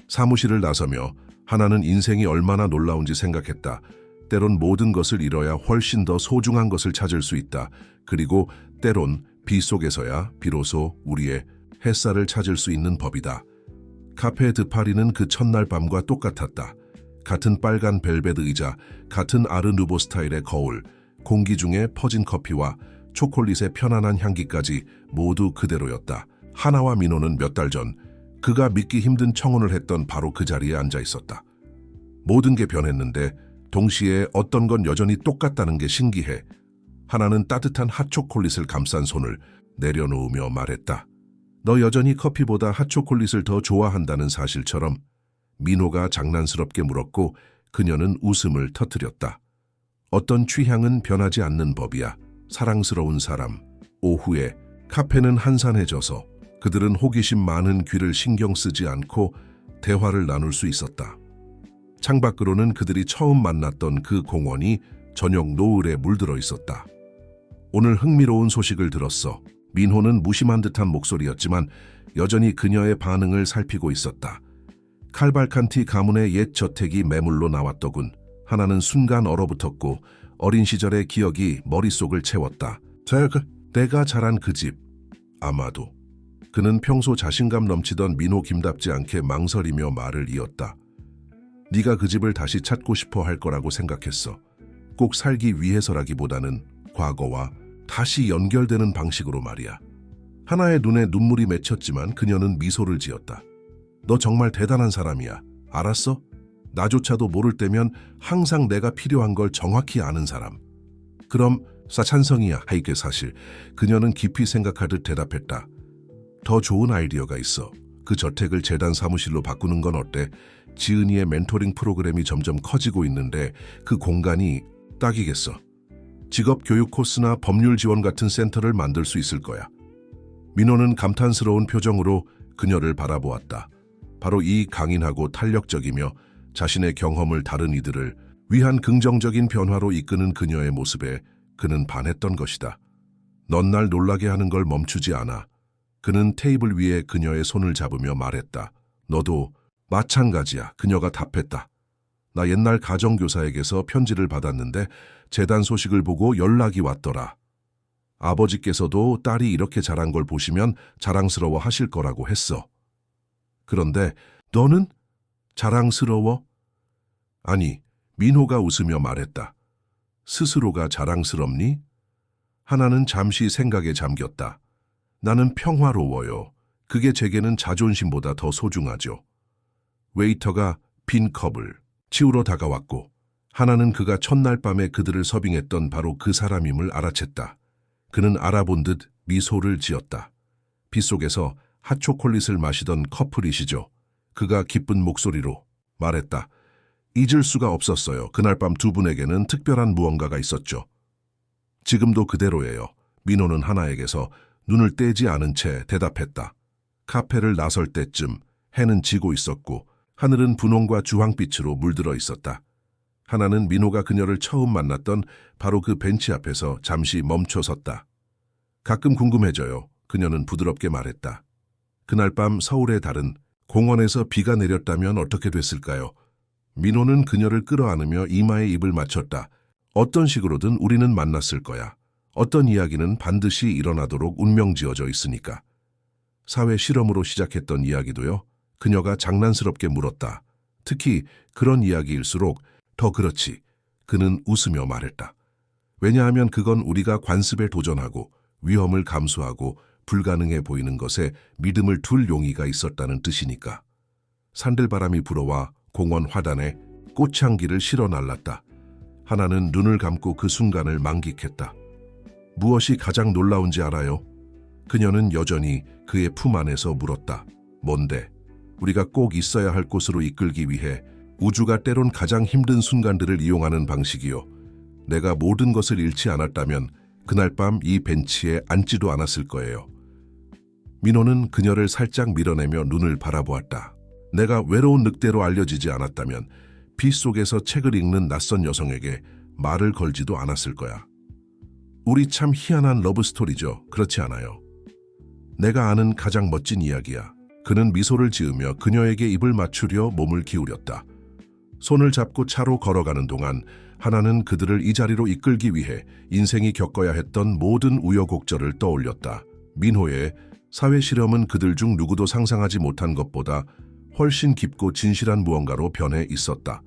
사무실을 나서며 하나는 인생이 얼마나 놀라운지 생각했다. 때론 모든 것을 잃어야 훨씬 더 소중한 것을 찾을 수 있다. 그리고 때론 비 속에서야 비로소 우리의 햇살을 찾을 수 있는 법이다. 카페 드파리는 그 첫날 밤과 똑같았다. 같은 빨간 벨벳 의자, 같은 아르누보 스타일의 거울, 공기 중에 퍼진 커피와 초콜릿의 편안한 향기까지 모두 그대로였다. 하나와 민호는 몇 달 전 그가 믿기 힘든 청혼을 했던 바로 그 자리에 앉아 있었다. 모든 게 변했는데 동시에 어떤 건 여전히 똑같다는 게 신기해. 하나는 따뜻한 핫초콜릿을 감싼 손을 내려놓으며 말했다. 너 여전히 커피보다 핫초콜릿을 더 좋아한다는 사실처럼. 민호가 장난스럽게 물었고 그녀는 웃음을 터뜨렸다. 어떤 취향은 변하지 않는 법이야. 사랑스러운 사람. 오후에 카페는 한산해져서 그들은 호기심 많은 귀를 신경 쓰지 않고 대화를 나눌 수 있었다. 창밖으로는 그들이 처음 만났던 그 공원이 저녁 노을에 물들어 있었다. 오늘 흥미로운 소식을 들었어. 민호는 무심한 듯한 목소리였지만 여전히 그녀의 반응을 살피고 있었다. 칼발칸티 가문의 옛 저택이 매물로 나왔더군. 하나는 순간 얼어붙었고 어린 시절의 기억이 머릿속을 채웠다. 내가 자란 그 집. 아마도. 그는 평소 자신감 넘치던 민호 김답지 않게 망설이며 말을 이었다. 네가 그 집을 다시 찾고 싶어 할 거라고 생각했어. 꼭 살기 위해서라기보다는 과거와 다시 연결되는 방식으로 말이야. 하나의 눈에 눈물이 맺혔지만 그녀는 미소를 지었다. 너 정말 대단한 사람이야. 알았어? 나조차도 모를 때면 항상 내가 필요한 걸 정확히 아는 사람. 그럼 찬성이야. 하이게 사실. 그녀는 깊이 생각하듯 대답했다. 더 좋은 아이디어가 있어. 그 저택을 재단 사무실로 바꾸는 건 어때? 지은이의 멘토링 프로그램이 점점 커지고 있는데 그 공간이 딱이겠어. 직업 교육 코스나 법률 지원 같은 센터를 만들 수 있을 거야. 민호는 감탄스러운 표정으로 그녀를 바라보았다. 바로 이 강인하고 탄력적이며 자신의 경험을 다른 이들을 위한 긍정적인 변화로 이끄는 그녀의 모습에 그는 반했던 것이다. 넌 날 놀라게 하는 걸 멈추지 않아. 그는 테이블 위에 그녀의 손을 잡으며 말했다. 너도 마찬가지야. 그녀가 답했다. 나 옛날 가정교사에게서 편지를 받았는데 재단 소식을 보고 연락이 왔더라. 아버지께서도 딸이 이렇게 자란 걸 보시면 자랑스러워 하실 거라고 했어. 그런데 너는 자랑스러워? 아니, 민호가 웃으며 말했다. 스스로가 자랑스럽니? 하나는 잠시 생각에 잠겼다. 나는 평화로워요. 그게 제게는 자존심보다 더 소중하죠. 웨이터가 빈 컵을 치우러 다가왔고 하나는 그가 첫날 밤에 그들을 서빙했던 바로 그 사람임을 알아챘다. 그는 알아본 듯 미소를 지었다. 빗속에서 핫초콜릿을 마시던 커플이시죠. 그가 기쁜 목소리로 말했다. 잊을 수가 없었어요. 그날 밤 두 분에게는 특별한 무언가가 있었죠. 지금도 그대로예요. 민호는 하나에게서 눈을 떼지 않은 채 대답했다. 카페를 나설 때쯤 해는 지고 있었고 하늘은 분홍과 주황빛으로 물들어 있었다. 하나는 민호가 그녀를 처음 만났던 바로 그 벤치 앞에서 잠시 멈춰 섰다. 가끔 궁금해져요. 그녀는 부드럽게 말했다. 그날 밤 서울의 달은 공원에서 비가 내렸다면 어떻게 됐을까요? 민호는 그녀를 끌어안으며 이마에 입을 맞췄다. 어떤 식으로든 우리는 만났을 거야. 어떤 이야기는 반드시 일어나도록 운명지어져 있으니까. 사회 실험으로 시작했던 이야기도요. 그녀가 장난스럽게 물었다. 특히 그런 이야기일수록 더 그렇지. 그는 웃으며 말했다. 왜냐하면 그건 우리가 관습에 도전하고 위험을 감수하고 불가능해 보이는 것에 믿음을 둘 용의가 있었다는 뜻이니까. 산들바람이 불어와 공원 화단에 꽃향기를 실어 날랐다. 하나는 눈을 감고 그 순간을 만끽했다. 무엇이 가장 놀라운지 알아요? 그녀는 여전히 그의 품 안에서 물었다. 뭔데? 우리가 꼭 있어야 할 곳으로 이끌기 위해 우주가 때론 가장 힘든 순간들을 이용하는 방식이요. 내가 모든 것을 잃지 않았다면 그날 밤 이 벤치에 앉지도 않았을 거예요. 민호는 그녀를 살짝 밀어내며 눈을 바라보았다. 내가 외로운 늑대로 알려지지 않았다면 빗속에서 책을 읽는 낯선 여성에게 말을 걸지도 않았을 거야. 우리 참 희한한 러브스토리죠. 그렇지 않아요? 내가 아는 가장 멋진 이야기야. 그는 미소를 지으며 그녀에게 입을 맞추려 몸을 기울였다. 손을 잡고 차로 걸어가는 동안 하나는 그들을 이 자리로 이끌기 위해 인생이 겪어야 했던 모든 우여곡절을 떠올렸다. 민호의 사회 실험은 그들 중 누구도 상상하지 못한 것보다 훨씬 깊고 진실한 무언가로 변해 있었다.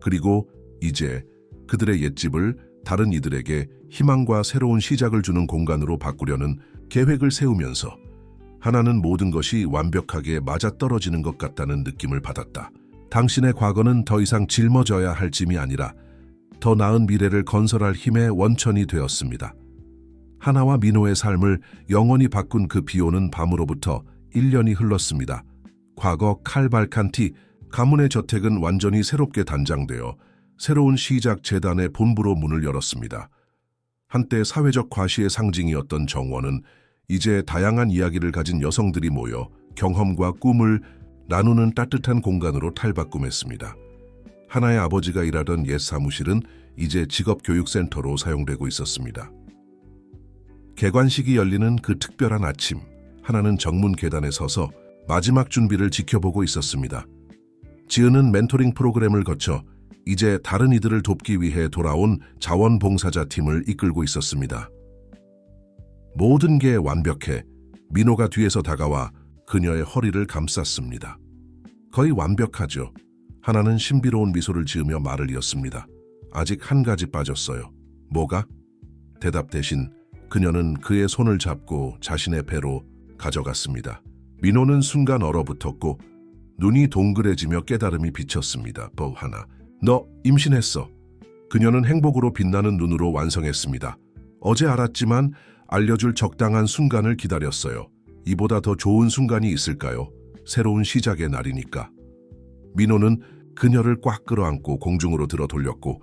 그리고 이제 그들의 옛집을 다른 이들에게 희망과 새로운 시작을 주는 공간으로 바꾸려는 계획을 세우면서 하나는 모든 것이 완벽하게 맞아떨어지는 것 같다는 느낌을 받았다. 당신의 과거는 더 이상 짊어져야 할 짐이 아니라 더 나은 미래를 건설할 힘의 원천이 되었습니다. 하나와 민호의 삶을 영원히 바꾼 그 비오는 밤으로부터 1년이 흘렀습니다. 과거 칼발칸티 가문의 저택은 완전히 새롭게 단장되어 새로운 시작 재단의 본부로 문을 열었습니다. 한때 사회적 과시의 상징이었던 정원은 이제 다양한 이야기를 가진 여성들이 모여 경험과 꿈을 나누는 따뜻한 공간으로 탈바꿈했습니다. 하나의 아버지가 일하던 옛 사무실은 이제 직업교육센터로 사용되고 있었습니다. 개관식이 열리는 그 특별한 아침, 하나는 정문 계단에 서서 마지막 준비를 지켜보고 있었습니다. 지은은 멘토링 프로그램을 거쳐 이제 다른 이들을 돕기 위해 돌아온 자원봉사자 팀을 이끌고 있었습니다. 모든 게 완벽해 민호가 뒤에서 다가와 그녀의 허리를 감쌌습니다. 거의 완벽하죠. 하나는 신비로운 미소를 지으며 말을 이었습니다. 아직 한 가지 빠졌어요. 뭐가? 대답 대신 그녀는 그의 손을 잡고 자신의 배로 가져갔습니다. 민호는 순간 얼어붙었고 눈이 동그래지며 깨달음이 비쳤습니다. 하나, 너 임신했어. 그녀는 행복으로 빛나는 눈으로 완성했습니다. 어제 알았지만 알려줄 적당한 순간을 기다렸어요. 이보다 더 좋은 순간이 있을까요? 새로운 시작의 날이니까. 민호는 그녀를 꽉 끌어안고 공중으로 들어 돌렸고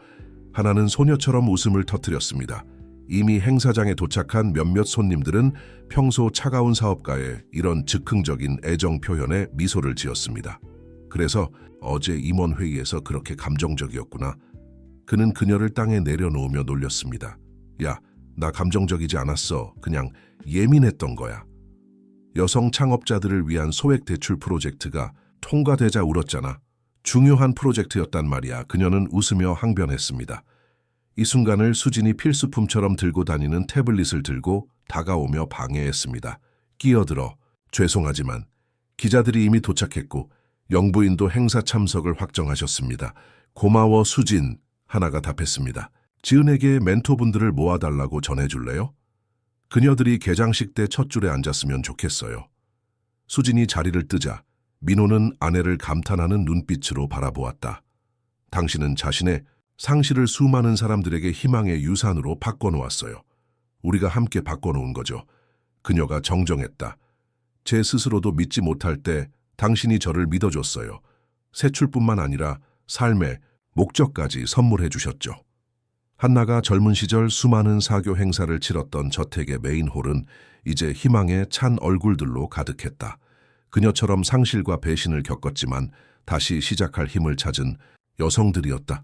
하나는 소녀처럼 웃음을 터뜨렸습니다. 이미 행사장에 도착한 몇몇 손님들은 평소 차가운 사업가의 이런 즉흥적인 애정 표현에 미소를 지었습니다. 그래서 어제 임원회의에서 그렇게 감정적이었구나. 그는 그녀를 땅에 내려놓으며 놀렸습니다. 야, 나 감정적이지 않았어. 그냥 예민했던 거야. 여성 창업자들을 위한 소액 대출 프로젝트가 통과되자 울었잖아. 중요한 프로젝트였단 말이야. 그녀는 웃으며 항변했습니다. 이 순간을 수진이 필수품처럼 들고 다니는 태블릿을 들고 다가오며 방해했습니다. 끼어들어 죄송하지만 기자들이 이미 도착했고 영부인도 행사 참석을 확정하셨습니다. 고마워 수진, 하나가 답했습니다. 지은에게 멘토분들을 모아달라고 전해줄래요? 그녀들이 개장식 때 첫 줄에 앉았으면 좋겠어요. 수진이 자리를 뜨자 민호는 아내를 감탄하는 눈빛으로 바라보았다. 당신은 자신의 상실을 수많은 사람들에게 희망의 유산으로 바꿔놓았어요. 우리가 함께 바꿔놓은 거죠. 그녀가 정정했다. 제 스스로도 믿지 못할 때 당신이 저를 믿어줬어요. 세출뿐만 아니라 삶의 목적까지 선물해 주셨죠. 한나가 젊은 시절 수많은 사교 행사를 치렀던 저택의 메인홀은 이제 희망에 찬 얼굴들로 가득했다. 그녀처럼 상실과 배신을 겪었지만 다시 시작할 힘을 찾은 여성들이었다.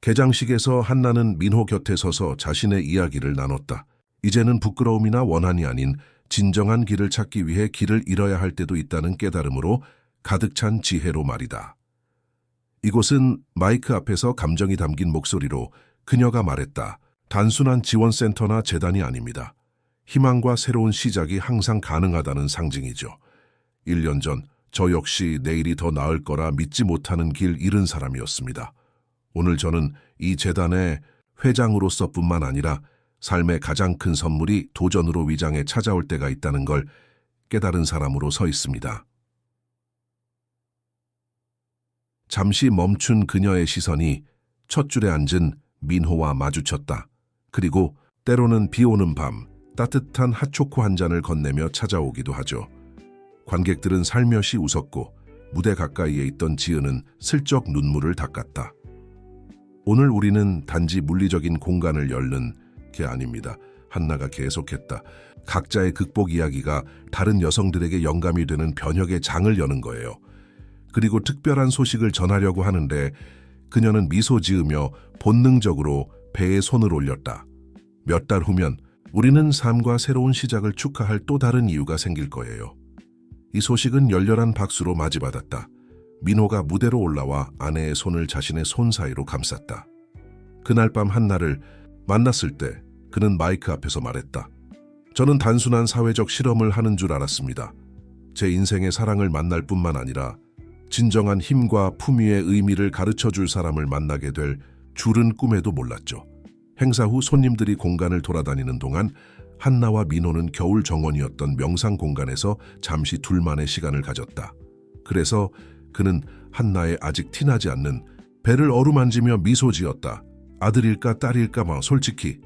개장식에서 한나는 민호 곁에 서서 자신의 이야기를 나눴다. 이제는 부끄러움이나 원한이 아닌 진정한 길을 찾기 위해 길을 잃어야 할 때도 있다는 깨달음으로 가득 찬 지혜로 말이다. 이곳은 마이크 앞에서 감정이 담긴 목소리로 그녀가 말했다. 단순한 지원센터나 재단이 아닙니다. 희망과 새로운 시작이 항상 가능하다는 상징이죠. 1년 전 저 역시 내일이 더 나을 거라 믿지 못하는 길 잃은 사람이었습니다. 오늘 저는 이 재단의 회장으로서뿐만 아니라 삶의 가장 큰 선물이 도전으로 위장해 찾아올 때가 있다는 걸 깨달은 사람으로 서 있습니다. 잠시 멈춘 그녀의 시선이 첫 줄에 앉은 민호와 마주쳤다. 그리고 때로는 비 오는 밤 따뜻한 핫초코 한 잔을 건네며 찾아오기도 하죠. 관객들은 살며시 웃었고 무대 가까이에 있던 지은은 슬쩍 눈물을 닦았다. 오늘 우리는 단지 물리적인 공간을 열는 게 아닙니다. 한나가 계속했다. 각자의 극복 이야기가 다른 여성들에게 영감이 되는 변혁의 장을 여는 거예요. 그리고 특별한 소식을 전하려고 하는데 그녀는 미소 지으며 본능적으로 배에 손을 올렸다. 몇 달 후면 우리는 삶과 새로운 시작을 축하할 또 다른 이유가 생길 거예요. 이 소식은 열렬한 박수로 맞이받았다. 민호가 무대로 올라와 아내의 손을 자신의 손 사이로 감쌌다. 그날 밤 한나를 만났을 때 그는 마이크 앞에서 말했다. 저는 단순한 사회적 실험을 하는 줄 알았습니다. 제 인생의 사랑을 만날 뿐만 아니라 진정한 힘과 품위의 의미를 가르쳐줄 사람을 만나게 될 줄은 꿈에도 몰랐죠. 행사 후 손님들이 공간을 돌아다니는 동안 한나와 민호는 겨울 정원이었던 명상 공간에서 잠시 둘만의 시간을 가졌다. 그래서 그는 한나의 아직 티나지 않는 배를 어루만지며 미소 지었다. 아들일까 딸일까 솔직히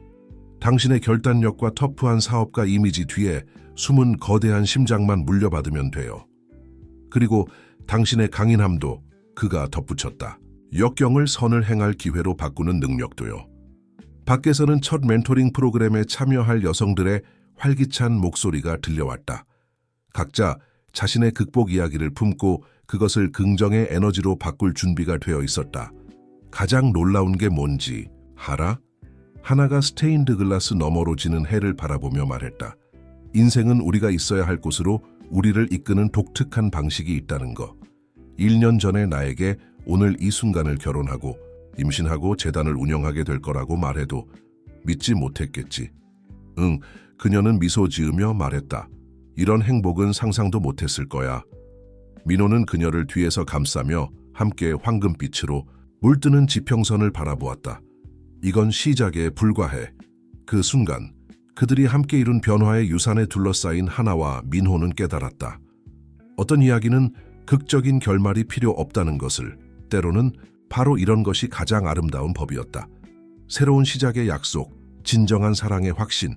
당신의 결단력과 터프한 사업가 이미지 뒤에 숨은 거대한 심장만 물려받으면 돼요. 그리고 당신의 강인함도 그가 덧붙였다. 역경을 선을 행할 기회로 바꾸는 능력도요. 밖에서는 첫 멘토링 프로그램에 참여할 여성들의 활기찬 목소리가 들려왔다. 각자 자신의 극복 이야기를 품고 그것을 긍정의 에너지로 바꿀 준비가 되어 있었다. 가장 놀라운 게 뭔지 알아? 하나가 스테인드 글라스 너머로 지는 해를 바라보며 말했다. 인생은 우리가 있어야 할 곳으로 우리를 이끄는 독특한 방식이 있다는 거. 1년 전에 나에게 오늘 이 순간을 결혼하고 임신하고 재단을 운영하게 될 거라고 말해도 믿지 못했겠지. 응, 그녀는 미소 지으며 말했다. 이런 행복은 상상도 못했을 거야. 민호는 그녀를 뒤에서 감싸며 함께 황금빛으로 물드는 지평선을 바라보았다. 이건 시작에 불과해. 그 순간 그들이 함께 이룬 변화의 유산에 둘러싸인 하나와 민호는 깨달았다. 어떤 이야기는 극적인 결말이 필요 없다는 것을, 때로는 바로 이런 것이 가장 아름다운 법이었다. 새로운 시작의 약속, 진정한 사랑의 확신,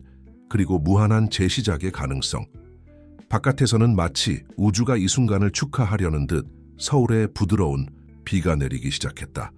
그리고 무한한 재시작의 가능성. 바깥에서는 마치 우주가 이 순간을 축하하려는 듯 서울에 부드러운 비가 내리기 시작했다.